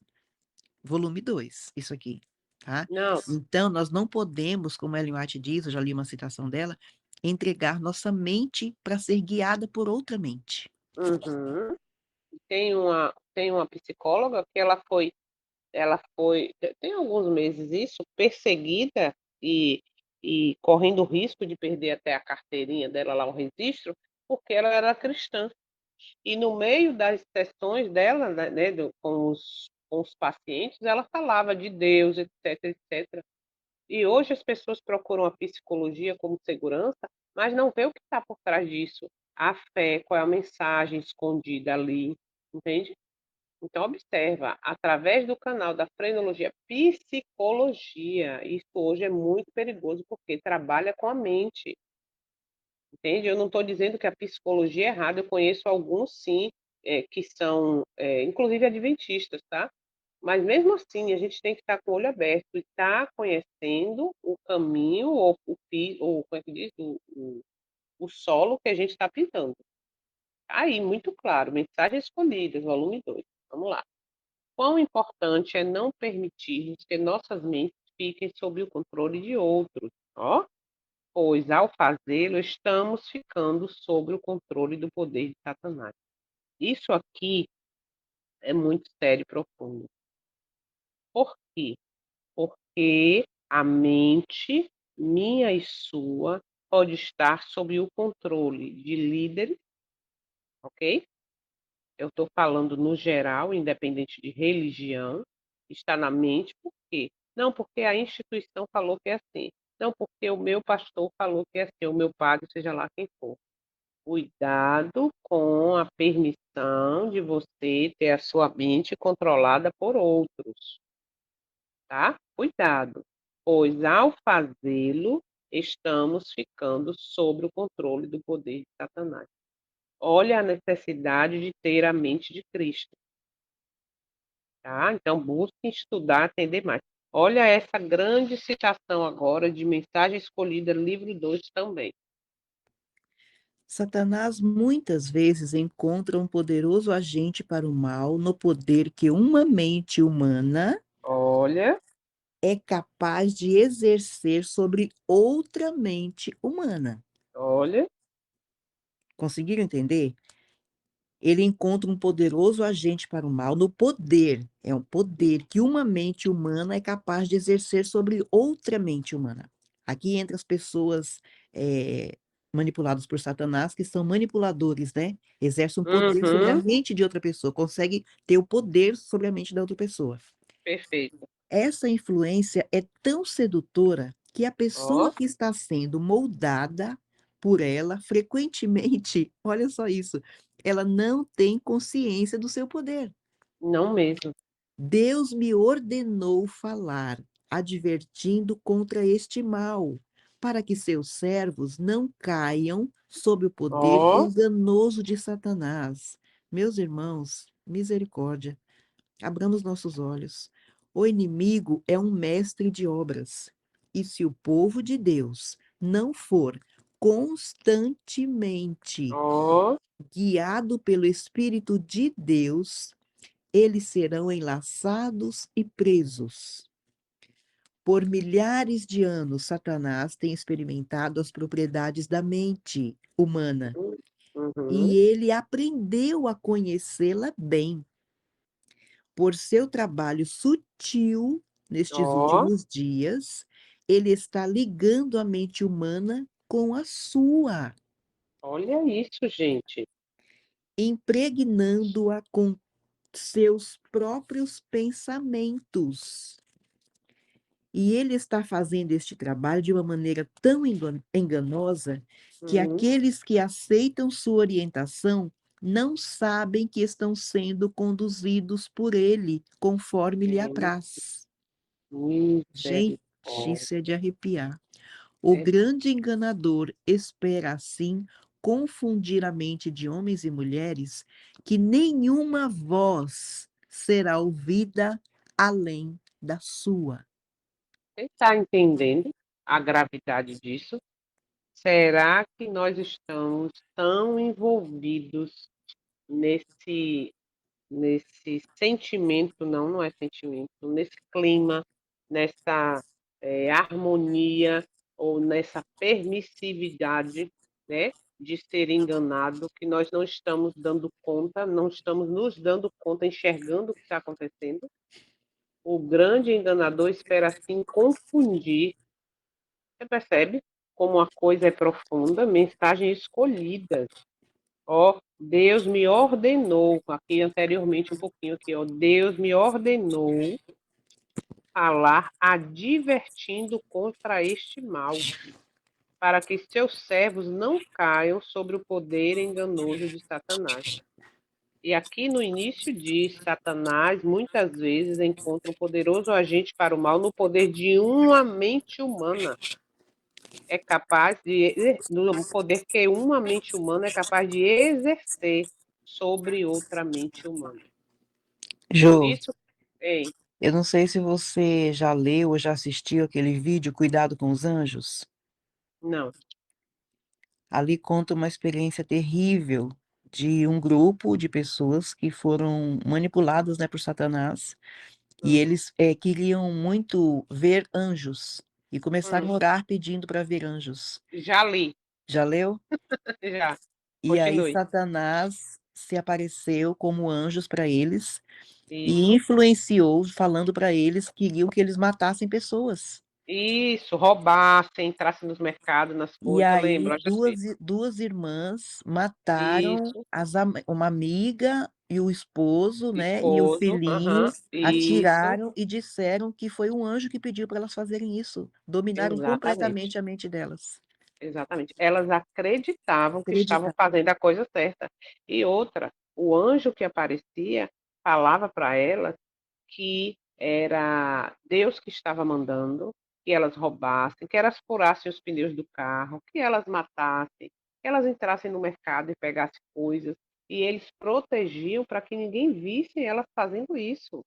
volume 2, isso aqui, tá? não. Então, nós não podemos, como Ellen White diz, eu já li uma citação dela, entregar nossa mente para ser guiada por outra mente. Uhum. Tem uma psicóloga que ela foi, tem alguns meses isso, perseguida e correndo o risco de perder até a carteirinha dela lá, o registro, porque ela era cristã. E no meio das sessões dela, né, com os pacientes, ela falava de Deus, etc, etc. E hoje as pessoas procuram a psicologia como segurança, mas não vê o que está por trás disso. A fé, qual é a mensagem escondida ali, entende? Então, observa, através do canal da frenologia, psicologia, isso hoje é muito perigoso porque trabalha com a mente, entende? Eu não estou dizendo que a psicologia é errada, eu conheço alguns, sim, que são, inclusive, adventistas, tá? Mas mesmo assim, a gente tem que estar com o olho aberto e estar conhecendo o caminho, ou como é que diz? O solo que a gente está pisando. Aí, muito claro, Mensagens Escolhidas, volume 2. Vamos lá. Quão importante é não permitirmos que nossas mentes fiquem sob o controle de outros, ó, pois ao fazê-lo estamos ficando sob o controle do poder de Satanás. Isso aqui é muito sério e profundo. Por quê? Porque a mente, minha e sua, pode estar sob o controle de líderes, ok? Eu estou falando no geral, independente de religião, está na mente, por quê? Não porque a instituição falou que é assim. Não porque o meu pastor falou que é assim, o meu padre, seja lá quem for. Cuidado com a permissão de você ter a sua mente controlada por outros, tá? Cuidado, pois ao fazê-lo, estamos ficando sob o controle do poder de Satanás. Olha a necessidade de ter a mente de Cristo. Tá? Então, busque estudar, entender mais. Olha essa grande citação agora de Mensagem Escolhida, livro 2 também. Satanás muitas vezes encontra um poderoso agente para o mal no poder que uma mente humana Olha, é capaz de exercer sobre outra mente humana. olha, Conseguiram entender? Ele encontra um poderoso agente para o mal no poder. É um poder que uma mente humana é capaz de exercer sobre outra mente humana. Aqui entra as pessoas manipuladas por Satanás, que são manipuladores, né? Exercem um poder sobre a uhum, mente de outra pessoa, consegue ter o poder sobre a mente da outra pessoa. perfeito. Essa influência é tão sedutora que a pessoa Ó, que está sendo moldada por ela, frequentemente, olha só isso, ela não tem consciência do seu poder. não mesmo. Deus me ordenou falar, advertindo contra este mal, para que seus servos não caiam sob o poder Ó, enganoso de Satanás. Meus irmãos, misericórdia. Abramos nossos olhos. O inimigo é um mestre de obras. E se o povo de Deus não for constantemente ó, guiado pelo Espírito de Deus, eles serão enlaçados e presos. Por milhares de anos, Satanás tem experimentado as propriedades da mente humana uhum, e ele aprendeu a conhecê-la bem. Por seu trabalho sutil nestes ó, últimos dias, ele está ligando a mente humana com a sua, olha isso, gente. impregnando-a com seus próprios pensamentos. E ele está fazendo este trabalho de uma maneira tão enganosa que Uhum, aqueles que aceitam sua orientação não sabem que estão sendo conduzidos por ele conforme lhe sim, apraz. Gente, misericórdia. isso é de arrepiar. O É, grande enganador espera assim confundir a mente de homens e mulheres que nenhuma voz será ouvida além da sua. você está entendendo a gravidade disso? Será que nós estamos tão envolvidos nesse sentimento, não, não é sentimento, nesse clima, nessa harmonia ou nessa permissividade, né, de ser enganado, que nós não estamos dando conta, não estamos nos dando conta, enxergando o que está acontecendo? O grande enganador espera assim confundir. Você percebe como a coisa é profunda? Mensagens escolhidas. Ó, Deus me ordenou, aqui anteriormente um pouquinho aqui, ó, Deus me ordenou falar advertindo contra este mal, para que seus servos não caiam sobre o poder enganoso de Satanás. E aqui no início diz, Satanás muitas vezes encontra um poderoso agente para o mal no poder de uma mente humana. É capaz de, no poder que uma mente humana é capaz de exercer sobre outra mente humana. Por Jô, isso, ei, eu não sei se você já leu ou já assistiu aquele vídeo Cuidado com os Anjos. não. Ali conta uma experiência terrível de um grupo de pessoas que foram manipuladas, né, por Satanás e Hum, eles queriam muito ver anjos e começaram hum, a orar pedindo para ver anjos. já li, Já leu? já. E aí Continue. Satanás se apareceu como anjos para eles e Isso. influenciou, falando para eles que queriam que eles matassem pessoas. Isso, roubassem, entrassem nos mercados, nas E coisas, aí lembro, eu já sei. duas irmãs mataram Isso, uma amiga e o esposo, né, e o esposo, filhinho, aham, isso, atiraram e disseram que foi um anjo que pediu para elas fazerem isso. Dominaram exatamente, completamente a mente delas. exatamente. Elas acreditavam que estavam Acredita. fazendo a coisa certa. E outra, o anjo que aparecia falava para elas que era Deus que estava mandando que elas roubassem, que elas furassem os pneus do carro, que elas matassem, que elas entrassem no mercado e pegassem coisas. E eles protegiam para que ninguém visse elas fazendo isso.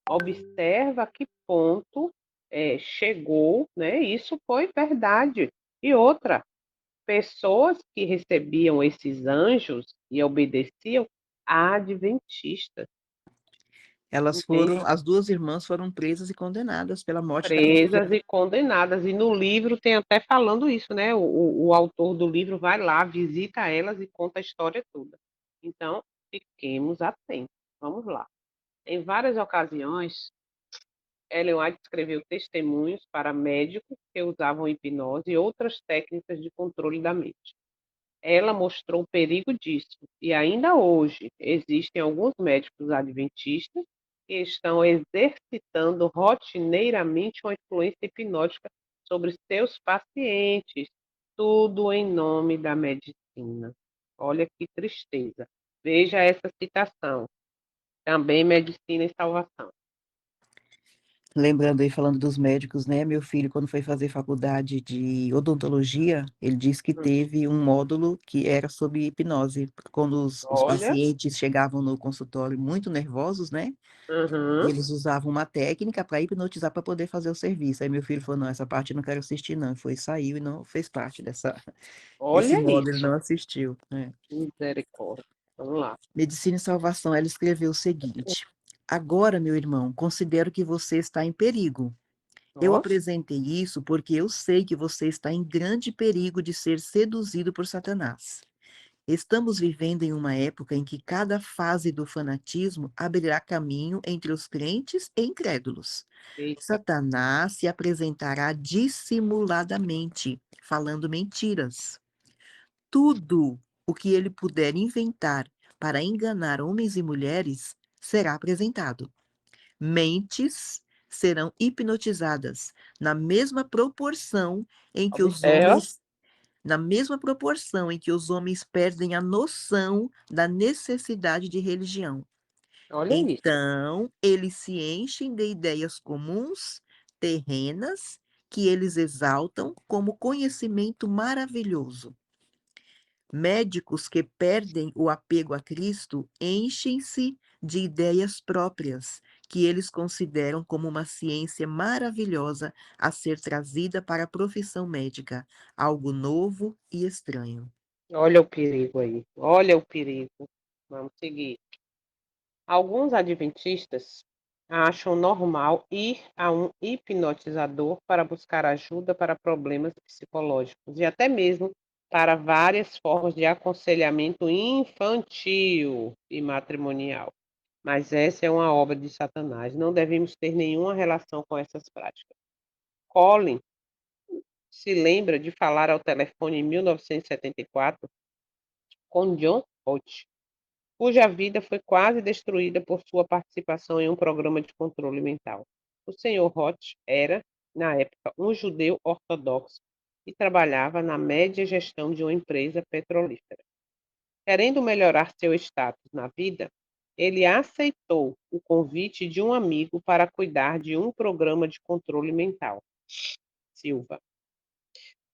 Observa a que ponto chegou, né? Isso foi verdade. E outra, pessoas que recebiam esses anjos e obedeciam a adventistas, entende? As duas irmãs foram presas e condenadas pela morte daquele Presas e condenadas. E no livro tem até falando isso, né? O autor do livro vai lá, visita elas e conta a história toda. Então, fiquemos atentos. Vamos lá. Em várias ocasiões, Ellen White escreveu testemunhos para médicos que usavam hipnose e outras técnicas de controle da mente. Ela mostrou o perigo disso, e ainda hoje existem alguns médicos adventistas que estão exercitando rotineiramente uma influência hipnótica sobre seus pacientes, tudo em nome da medicina. Olha que tristeza. Veja essa citação. Também medicina e salvação. Lembrando aí, falando dos médicos, né? Meu filho, quando foi fazer faculdade de odontologia, ele disse que Hum. teve um módulo que era sobre hipnose. Quando os Olha, pacientes chegavam no consultório muito nervosos, né? uhum, Eles usavam uma técnica para hipnotizar para poder fazer o serviço. Aí meu filho falou: não, essa parte eu não quero assistir, não. Foi, saiu e não fez parte desse olha módulo, ele isso. não assistiu, né? Misericórdia. Vamos lá. Medicina e Salvação, ela escreveu o seguinte: agora, meu irmão, considero que você está em perigo. Eu Nossa, apresentei isso porque eu sei que você está em grande perigo de ser seduzido por Satanás. Estamos vivendo em uma época em que cada fase do fanatismo abrirá caminho entre os crentes e incrédulos. eita. Satanás se apresentará dissimuladamente, falando mentiras. Tudo o que ele puder inventar para enganar homens e mulheres será apresentado. Mentes serão hipnotizadas na mesma proporção em que os Observa. homens na mesma proporção em que os homens perdem a noção da necessidade de religião. Olha isso. Então, eles se enchem de ideias comuns, terrenas, que eles exaltam como conhecimento maravilhoso. Médicos que perdem o apego a Cristo enchem-se de ideias próprias, que eles consideram como uma ciência maravilhosa a ser trazida para a profissão médica, algo novo e estranho. Olha o perigo aí. Olha o perigo. Vamos seguir. Alguns adventistas acham normal ir a um hipnotizador para buscar ajuda para problemas psicológicos e até mesmo para várias formas de aconselhamento infantil e matrimonial. Mas essa é uma obra de Satanás. Não devemos ter nenhuma relação com essas práticas. Colin se lembra de falar ao telefone em 1974 com John Holt, cuja vida foi quase destruída por sua participação em um programa de controle mental. O Sr. Holt era, na época, um judeu ortodoxo e trabalhava na média gestão de uma empresa petrolífera. Querendo melhorar seu status na vida, ele aceitou o convite de um amigo para cuidar de um programa de controle mental. Silva,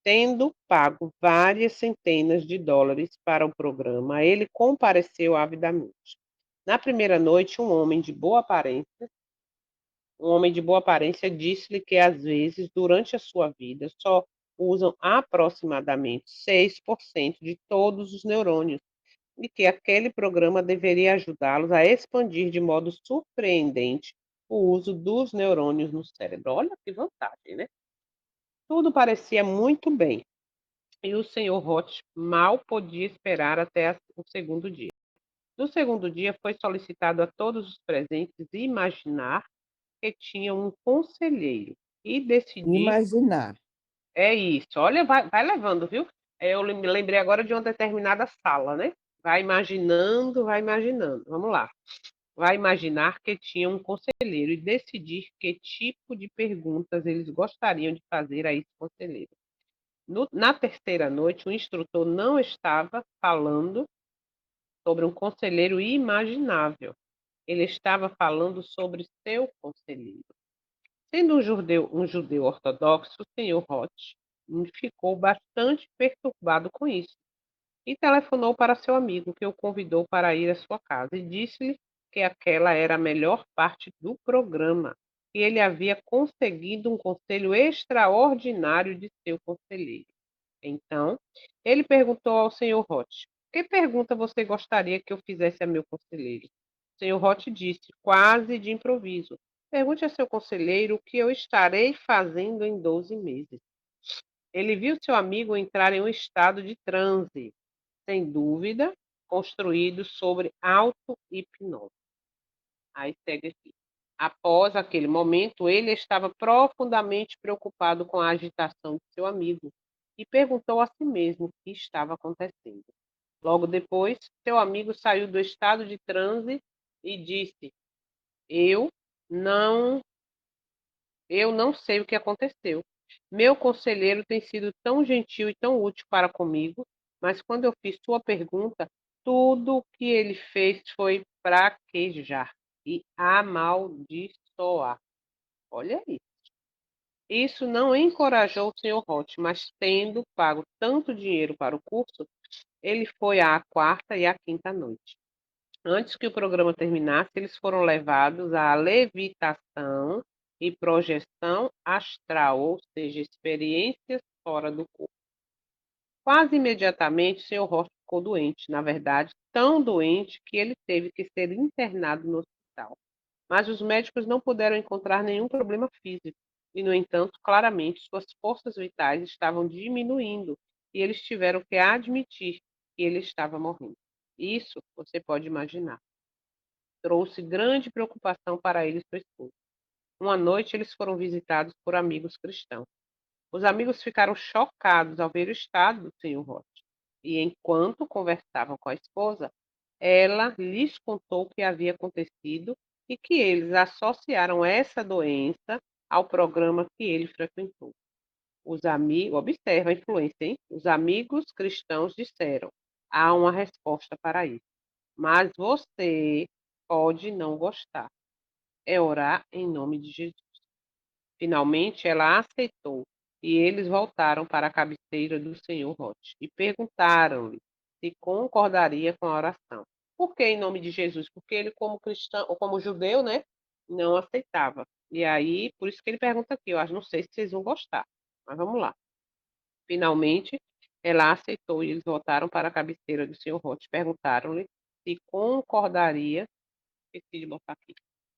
tendo pago várias centenas de dólares para o programa, ele compareceu avidamente. Na primeira noite, um homem de boa aparência disse-lhe que às vezes, durante a sua vida, só usam aproximadamente 6% de todos os neurônios e que aquele programa deveria ajudá-los a expandir de modo surpreendente o uso dos neurônios no cérebro. Olha que vantagem, né? Tudo parecia muito bem, e o Sr. Roth mal podia esperar até o segundo dia. No segundo dia, foi solicitado a todos os presentes imaginar que tinham um conselheiro e decidir. Imaginar. É isso, olha, vai levando, viu? Eu me lembrei agora de uma determinada sala, né? Vai imaginando, vai imaginando. Vamos lá. Vai imaginar que tinha um conselheiro e decidir que tipo de perguntas eles gostariam de fazer a esse conselheiro. Na terceira noite, o instrutor não estava falando sobre um conselheiro imaginável. Ele estava falando sobre seu conselheiro. Sendo um judeu ortodoxo, o Sr. Roth ficou bastante perturbado com isso e telefonou para seu amigo, que o convidou para ir à sua casa, e disse-lhe que aquela era a melhor parte do programa, e ele havia conseguido um conselho extraordinário de seu conselheiro. Então, ele perguntou ao Sr. Roth: "Que pergunta você gostaria que eu fizesse a meu conselheiro?" O Sr. Roth disse, quase de improviso: "Pergunte a seu conselheiro o que eu estarei fazendo em 12 meses." Ele viu seu amigo entrar em um estado de transe, sem dúvida, construído sobre auto-hipnose. Aí segue aqui. Após aquele momento, ele estava profundamente preocupado com a agitação de seu amigo e perguntou a si mesmo o que estava acontecendo. Logo depois, seu amigo saiu do estado de transe e disse: Eu não, eu não sei o que aconteceu. Meu conselheiro tem sido tão gentil e tão útil para comigo, mas quando eu fiz sua pergunta, tudo o que ele fez foi fraquejar e amaldiçoar. Olha aí. Isso não encorajou o Sr. Roth, mas tendo pago tanto dinheiro para o curso, ele foi à quarta e à quinta noite. Antes que o programa terminasse, eles foram levados à levitação e projeção astral, ou seja, experiências fora do corpo. Quase imediatamente, o Sr. Roth ficou doente, na verdade, tão doente que ele teve que ser internado no hospital. Mas os médicos não puderam encontrar nenhum problema físico e, no entanto, claramente suas forças vitais estavam diminuindo e eles tiveram que admitir que ele estava morrendo. Isso, você pode imaginar, trouxe grande preocupação para ele e sua esposa. Uma noite, eles foram visitados por amigos cristãos. Os amigos ficaram chocados ao ver o estado do Sr. Roth. E enquanto conversavam com a esposa, ela lhes contou o que havia acontecido e que eles associaram essa doença ao programa que ele frequentou. Os amigos, observa a influência, hein? Os amigos cristãos disseram: há uma resposta para isso, mas você pode não gostar. É orar em nome de Jesus. Finalmente ela aceitou, e eles voltaram para a cabeceira do Sr. Roth e perguntaram-lhe se concordaria com a oração. Por que em nome de Jesus? Porque ele, como cristão, ou como judeu, né, não aceitava. E aí, por isso que ele pergunta aqui, eu acho, não sei se vocês vão gostar, mas vamos lá. Finalmente, ela aceitou e eles voltaram para a cabeceira do Sr. Roth. Perguntaram-lhe se concordaria, esqueci de botar aqui,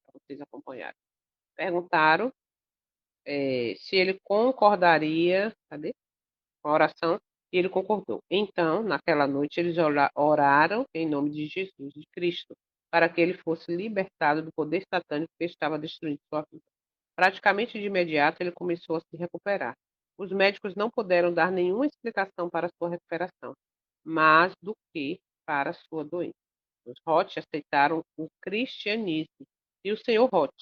para vocês acompanharem. Perguntaram se ele concordaria, cadê? Com a oração, e ele concordou. Então, naquela noite, eles oraram em nome de Jesus, de Cristo, para que ele fosse libertado do poder satânico que estava destruindo sua vida. Praticamente de imediato, ele começou a se recuperar. Os médicos não puderam dar nenhuma explicação para sua recuperação, mas do que para sua doença. Os Roth aceitaram o cristianismo e o Senhor Roth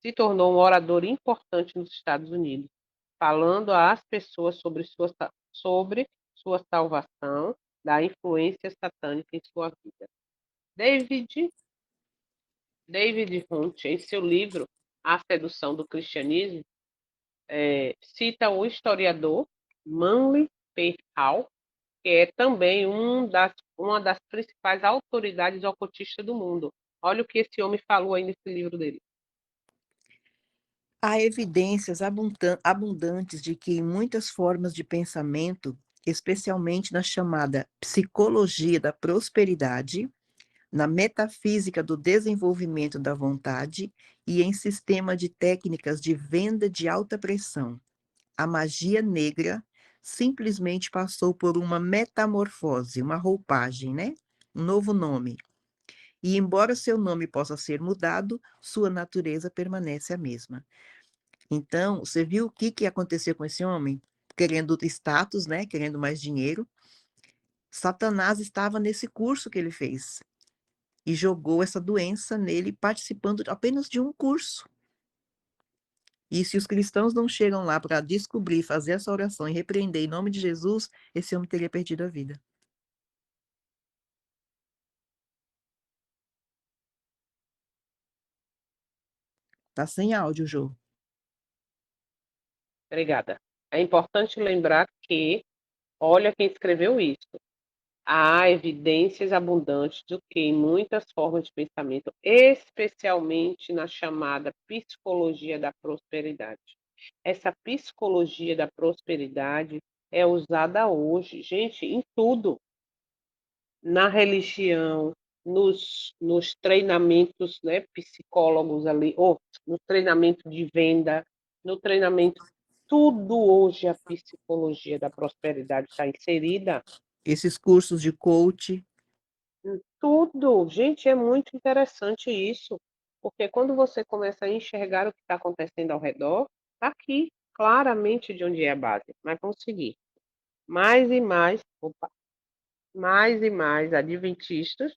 se tornou um orador importante nos Estados Unidos, falando às pessoas sobre sua salvação da influência satânica em sua vida. David, David Hunt, em seu livro A Sedução do Cristianismo, cita o historiador Manly P. Hall, que é também uma das principais autoridades ocultistas do mundo. Olha o que esse homem falou aí nesse livro dele. Há evidências abundantes de que em muitas formas de pensamento, especialmente na chamada psicologia da prosperidade, na metafísica do desenvolvimento da vontade e em sistema de técnicas de venda de alta pressão, a magia negra simplesmente passou por uma metamorfose, uma roupagem, né? Um novo nome. E embora seu nome possa ser mudado, sua natureza permanece a mesma. Então, você viu o que aconteceu com esse homem? Querendo status, né? Querendo mais dinheiro. Satanás estava nesse curso que ele fez e jogou essa doença nele, participando apenas de um curso. E se os cristãos não chegam lá para descobrir, fazer essa oração e repreender em nome de Jesus, esse homem teria perdido a vida. Tá sem áudio, Jô. Obrigada. É importante lembrar que, olha quem escreveu isso. há evidências abundantes do que em muitas formas de pensamento, especialmente na chamada psicologia da prosperidade. Essa psicologia da prosperidade é usada hoje, gente, em tudo, na religião, nos treinamentos, né, psicólogos ali, ou no treinamento de venda, no treinamento, tudo hoje a psicologia da prosperidade está inserida. Esses cursos de coach, Tudo. Gente, é muito interessante isso, porque quando você começa a enxergar o que está acontecendo ao redor, está aqui, claramente de onde é a base. Mas vamos seguir. Mais e mais, opa, mais e mais adventistas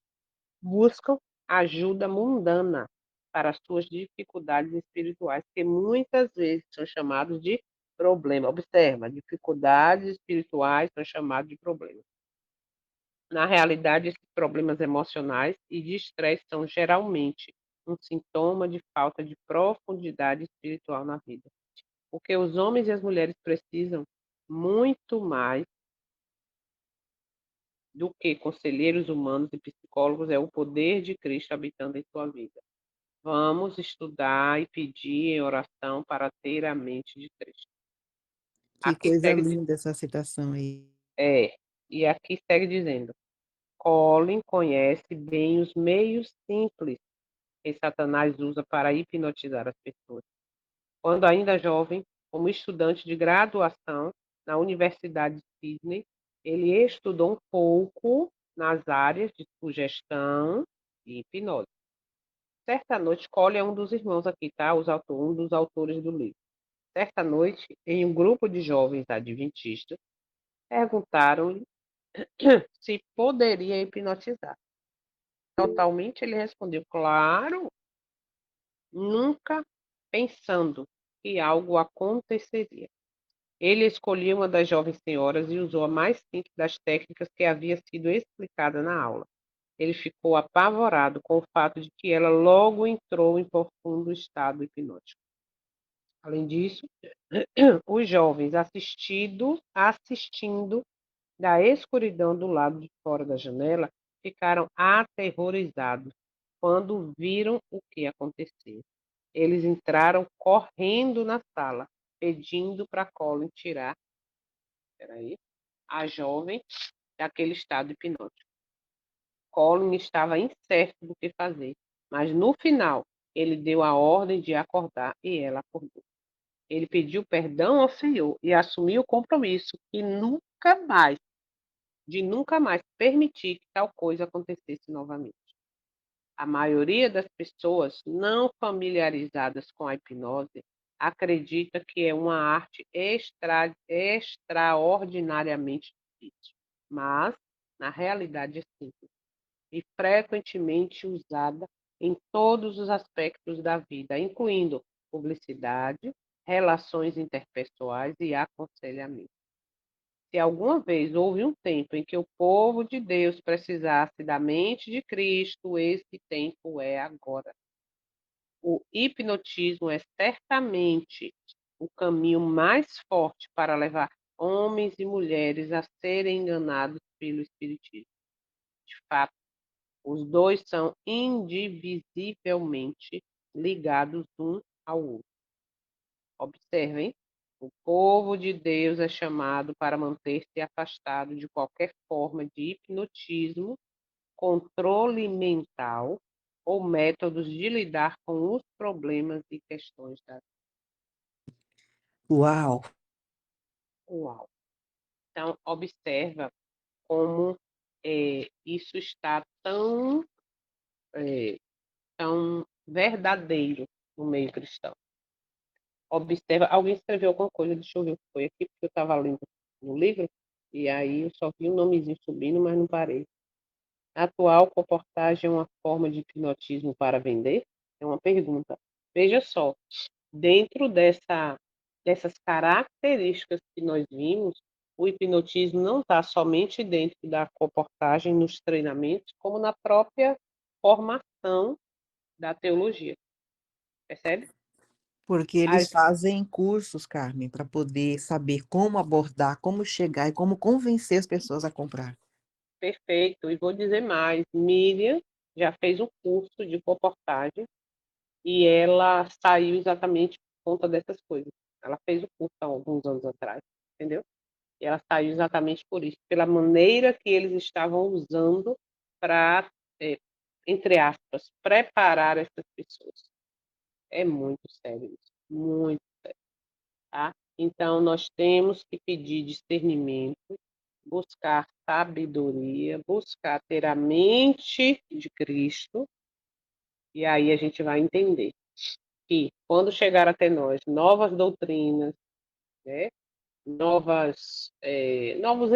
buscam ajuda mundana para as suas dificuldades espirituais, que muitas vezes são chamados de problema. Observa, dificuldades espirituais são chamados de problema. Na realidade, esses problemas emocionais e de estresse são geralmente um sintoma de falta de profundidade espiritual na vida. O que os homens e as mulheres precisam muito mais do que conselheiros humanos e psicólogos é o poder de Cristo habitando em sua vida. Vamos estudar e pedir em oração para ter a mente de Cristo. que Aqui coisa segue, linda essa citação aí. e aqui segue dizendo: Colin conhece bem os meios simples que Satanás usa para hipnotizar as pessoas. Quando ainda jovem, como estudante de graduação na Universidade de Sydney, ele estudou um pouco nas áreas de sugestão e hipnose. Certa noite, Colin é um dos irmãos aqui, tá? Um dos autores do livro. Certa noite, em um grupo de jovens adventistas, perguntaram-lhe se poderia hipnotizar. Totalmente, ele respondeu: claro, nunca pensando que algo aconteceria. Ele escolheu uma das jovens senhoras e usou a mais simples das técnicas que havia sido explicada na aula. Ele ficou apavorado com o fato de que ela logo entrou em profundo estado hipnótico. Além disso, os jovens assistindo da escuridão do lado de fora da janela ficaram aterrorizados quando viram o que aconteceu. Eles entraram correndo na sala, pedindo para Colin tirar a jovem daquele estado hipnótico. Colin estava incerto do que fazer, mas no final ele deu a ordem de acordar e ela acordou. Ele pediu perdão ao Senhor e assumiu o compromisso de nunca mais permitir que tal coisa acontecesse novamente. A maioria das pessoas não familiarizadas com a hipnose acredita que é uma arte extraordinariamente difícil, mas, na realidade, é simples e frequentemente usada em todos os aspectos da vida, incluindo publicidade, relações interpessoais e aconselhamento. Se alguma vez houve um tempo em que o povo de Deus precisasse da mente de Cristo, esse tempo é agora. O hipnotismo é certamente o caminho mais forte para levar homens e mulheres a serem enganados pelo Espiritismo. De fato, os dois são indivisivelmente ligados um ao outro. Observem, o povo de Deus é chamado para manter-se afastado de qualquer forma de hipnotismo, controle mental ou métodos de lidar com os problemas e questões da vida. Uau! Uau! Então, observa como isso está tão verdadeiro no meio cristão. Observa, alguém escreveu alguma coisa, deixa eu ver o que foi aqui, porque eu estava lendo no livro, e aí eu só vi um nomezinho subindo, mas não parei. A atual comportagem é uma forma de hipnotismo para vender? É uma pergunta. Veja só, dentro dessas características que nós vimos, o hipnotismo não está somente dentro da comportagem, nos treinamentos, como na própria formação da teologia. Percebe? Porque eles As fazem cursos, Carmen, para poder saber como abordar, como chegar e como convencer as pessoas a comprar. Perfeito. E vou dizer mais, Miriam já fez um curso de comportagem e ela saiu exatamente por conta dessas coisas. Ela fez o curso há alguns anos atrás, entendeu? E ela saiu exatamente por isso, pela maneira que eles estavam usando para, entre aspas, preparar essas pessoas. É muito sério isso, muito, tá? Então, nós temos que pedir discernimento, buscar sabedoria, buscar ter a mente de Cristo, e aí a gente vai entender que quando chegar até nós novas doutrinas, né, novos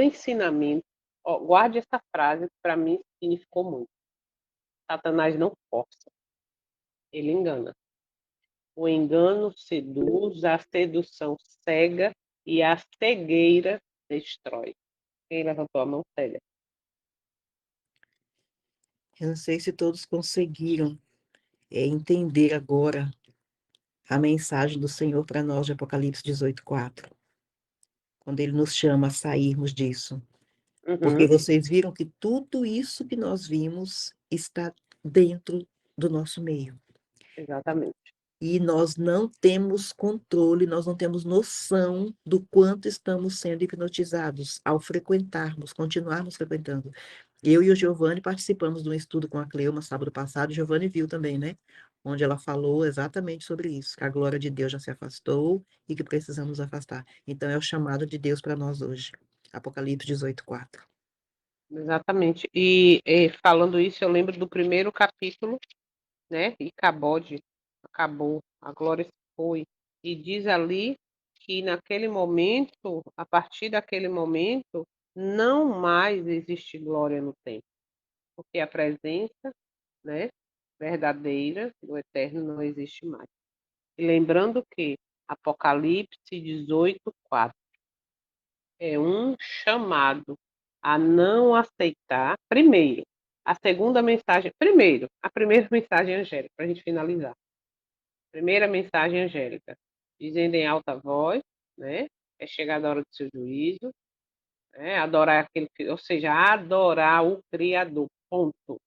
ensinamentos, ó, guarde essa frase que para mim significou muito. Satanás não força, ele engana. O engano seduz, a sedução cega e a cegueira destrói. Quem levantou a mão, cega. Eu não sei se todos conseguiram entender agora a mensagem do Senhor para nós de Apocalipse 18:4, quando ele nos chama a sairmos disso. Porque Uhum, vocês viram que tudo isso que nós vimos está dentro do nosso meio. exatamente. E nós não temos controle, nós não temos noção do quanto estamos sendo hipnotizados ao frequentarmos, continuarmos frequentando. Eu e o Giovanni participamos de um estudo com a Cleuma sábado passado, o Giovanni viu também, né? Onde ela falou exatamente sobre isso, que a glória de Deus já se afastou e que precisamos afastar. Então é o chamado de Deus para nós hoje. Apocalipse 18:4. Exatamente. E falando isso, eu lembro do primeiro capítulo, né? E acabou, a glória se foi. E diz ali que naquele momento, a partir daquele momento, não mais existe glória no tempo, porque a presença, né, verdadeira do eterno não existe mais. E lembrando que Apocalipse 18:4 é um chamado a não aceitar, primeiro, a segunda mensagem, primeiro, a primeira mensagem angélica, para a gente finalizar. Primeira mensagem angélica, dizendo em alta voz, né? É chegada a hora do seu juízo, né? Adorar aquele, ou seja, adorar o Criador, ponto.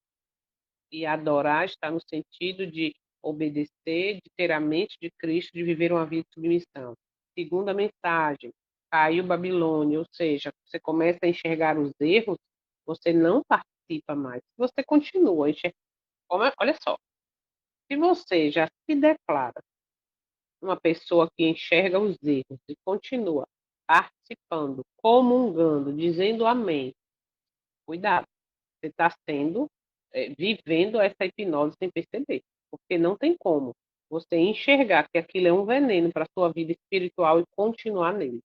E adorar está no sentido de obedecer, de ter a mente de Cristo, de viver uma vida de submissão. Segunda mensagem, caiu Babilônia, ou seja, você começa a enxergar os erros, você não participa mais. Você continua enxergando. Olha só, se você já se declara uma pessoa que enxerga os erros e continua participando, comungando, dizendo amém, cuidado. Você está vivendo essa hipnose sem perceber, porque não tem como você enxergar que aquilo é um veneno para a sua vida espiritual e continuar nele,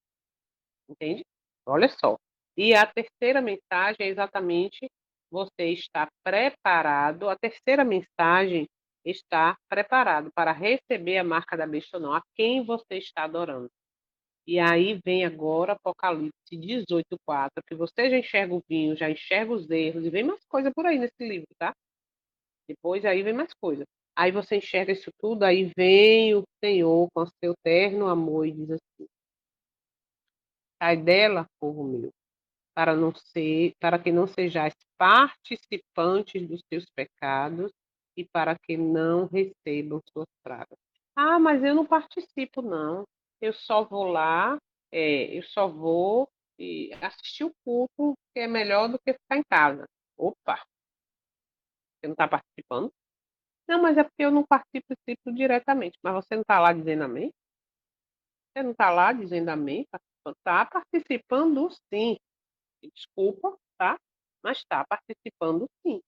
entende? Olha só. E a terceira mensagem é exatamente você está preparado, a terceira mensagem está preparado para receber a marca da besta ou não, a quem você está adorando. E aí vem agora Apocalipse 18:4, que você já enxerga o vinho, já enxerga os erros, e vem mais coisa por aí nesse livro, tá? Depois aí vem mais coisa. Aí você enxerga isso tudo, aí vem o Senhor com seu terno amor e diz assim: sai dela, povo meu, para que não sejais participantes dos teus pecados e para que não recebam suas pragas. Ah, mas eu não participo, não. Eu só vou lá, eu só vou assistir o culto, que é melhor do que ficar em casa. Opa, você não está participando? Não, mas é porque eu não participo diretamente. Mas você não está lá dizendo amém? Você não está lá dizendo amém? Está participando, sim. Desculpa, tá? Mas está participando, sim.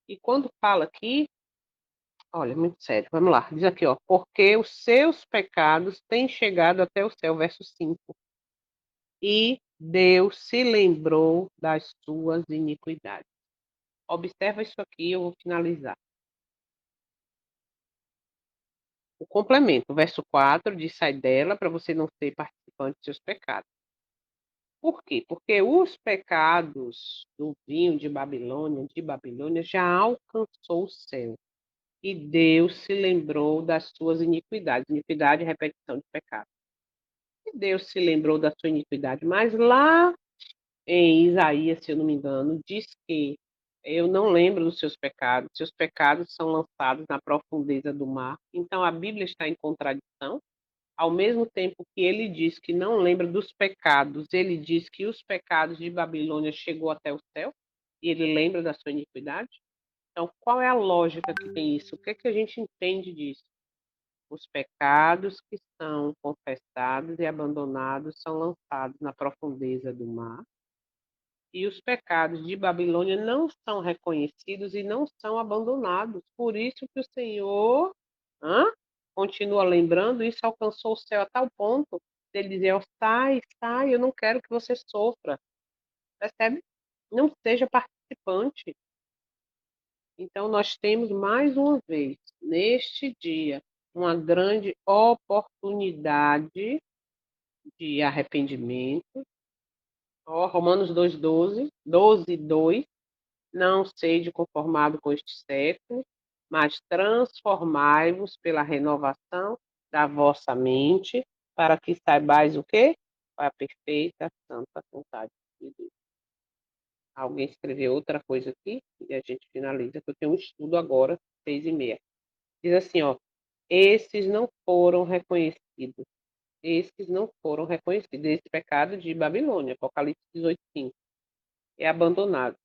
E quando fala aqui, olha, muito sério, vamos lá. Diz aqui, ó, porque os seus pecados têm chegado até o céu, verso 5. E Deus se lembrou das suas iniquidades. Observa isso aqui, eu vou finalizar. O complemento, verso 4 diz: sai dela para você não ser participante dos seus pecados. Por quê? Porque os pecados do vinho de Babilônia, já alcançou o céu. E Deus se lembrou das suas iniquidades. Iniquidade é repetição de pecado. E Deus se lembrou da sua iniquidade. Mas lá em Isaías, se eu não me engano, diz que eu não lembro dos seus pecados são lançados na profundeza do mar. Então a Bíblia está em contradição. Ao mesmo tempo que ele diz que não lembra dos pecados, ele diz que os pecados de Babilônia chegou até o céu e ele lembra da sua iniquidade. Então, qual é a lógica que tem isso? O que é que a gente entende disso? Os pecados que são confessados e abandonados são lançados na profundeza do mar, e os pecados de Babilônia não são reconhecidos e não são abandonados. Por isso que o Senhor hã, continua lembrando, isso alcançou o céu a tal ponto de ele dizer, ó, sai, sai, eu não quero que você sofra. Percebe? Não seja participante. Então, nós temos mais uma vez, neste dia, uma grande oportunidade de arrependimento. Ó, Romanos 2,12, 12:2. Não sede conformado com este século, mas transformai-vos pela renovação da vossa mente, para que saibais o quê? A perfeita, santa vontade de Deus. Alguém escreveu outra coisa aqui e a gente finaliza, que eu tenho um estudo agora, 6:30. Diz assim, ó, esses não foram reconhecidos. Esses não foram reconhecidos. Esse pecado de Babilônia, Apocalipse 18:5. É abandonado.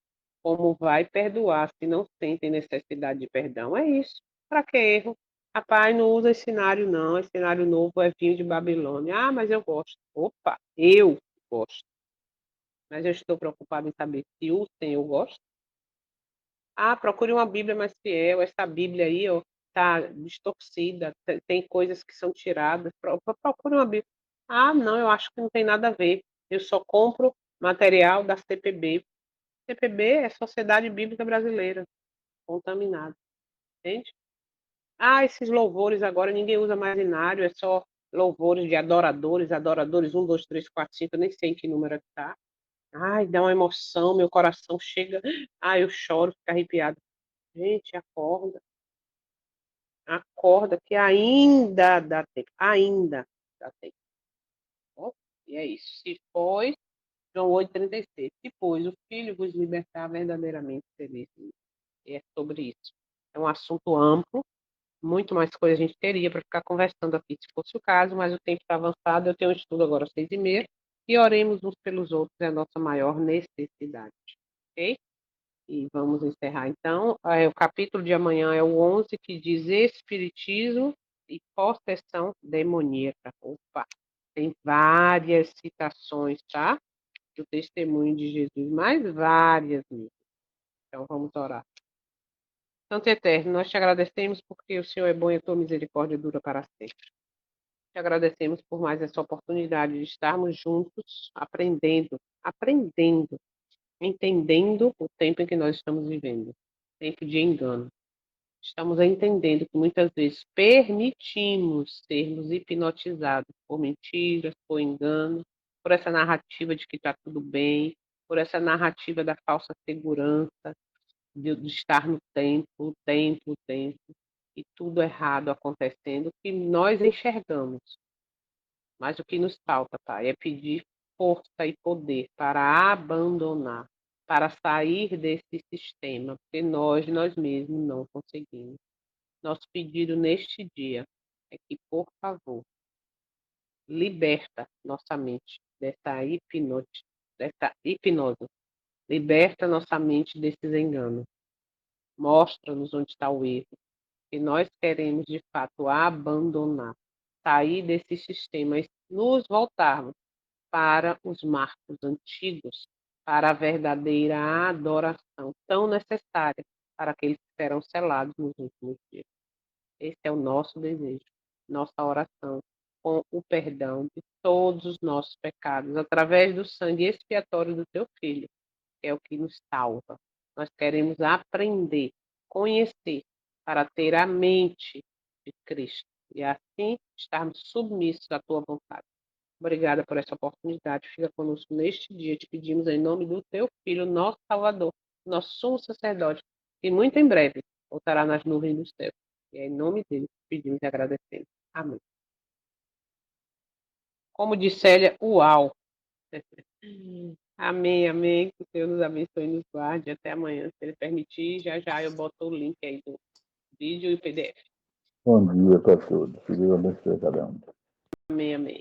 Como vai perdoar se não sentem necessidade de perdão? É isso. Para que erro? Rapaz, não usa esse cenário, não. Esse cenário novo é vinho de Babilônia. Ah, mas eu gosto. Opa, eu gosto. Mas eu estou preocupado em saber se o Senhor gosta. Ah, procure uma Bíblia mais fiel. Essa Bíblia aí, ó, tá distorcida. Tem coisas que são tiradas. Procure uma Bíblia. Ah, não, eu acho que não tem nada a ver. Eu só compro material da CPB. CPB é Sociedade Bíblica Brasileira, contaminado, entende? Ah, esses louvores agora ninguém usa mais inário, é só louvores de adoradores, adoradores 1, 2, 3, 4, 5, eu nem sei em que número é que tá. Ai, dá uma emoção, meu coração chega, ai, eu choro, fico arrepiado. Gente, acorda, acorda que ainda dá tempo, ainda dá tempo. Ó, e é isso. Se foi, João 8,36. Se pois o Filho vos libertar verdadeiramente, feliz. É sobre isso. É um assunto amplo, muito mais coisa a gente teria para ficar conversando aqui, se fosse o caso, mas o tempo está avançado, eu tenho um estudo agora às 6:30, e oremos uns pelos outros, é a nossa maior necessidade, ok? E vamos encerrar então. O capítulo de amanhã é o 11, que diz Espiritismo e possessão demoníaca. Opa, tem várias citações, tá? Do testemunho de Jesus, mais várias mesmo. Então vamos orar. Santo Eterno, nós te agradecemos porque o Senhor é bom e a tua misericórdia dura para sempre. Te agradecemos por mais essa oportunidade de estarmos juntos, aprendendo, entendendo o tempo em que nós estamos vivendo, tempo de engano. Estamos entendendo que muitas vezes permitimos sermos hipnotizados por mentiras, por engano, por essa narrativa de que está tudo bem, por essa narrativa da falsa segurança, de estar no tempo, e tudo errado acontecendo, que nós enxergamos. Mas o que nos falta, Pai, é pedir força e poder para abandonar, para sair desse sistema, porque nós mesmos não conseguimos. Nosso pedido neste dia é que, por favor, liberta nossa mente dessa hipnose, liberta nossa mente desses enganos. Mostra-nos onde está o erro, que nós queremos de fato abandonar, sair desse sistema e nos voltarmos para os marcos antigos, para a verdadeira adoração tão necessária para aqueles que serão selados nos últimos dias. Esse é o nosso desejo, nossa oração, com o perdão de todos os nossos pecados, através do sangue expiatório do teu Filho, que é o que nos salva. Nós queremos aprender, conhecer, para ter a mente de Cristo e assim estarmos submissos à tua vontade. Obrigada por essa oportunidade. Fica conosco neste dia. Te pedimos em nome do teu Filho, nosso Salvador, nosso sumo sacerdote, que muito em breve voltará nas nuvens dos céus. E é em nome dele que pedimos e agradecemos. Amém. Como disse Célia, uau! Amém, amém. Que o Senhor nos abençoe e nos guarde. Até amanhã, se Ele permitir. Já já eu boto o link aí do vídeo e o PDF. Bom dia para todos. Que Deus abençoe cada um. Amém, amém.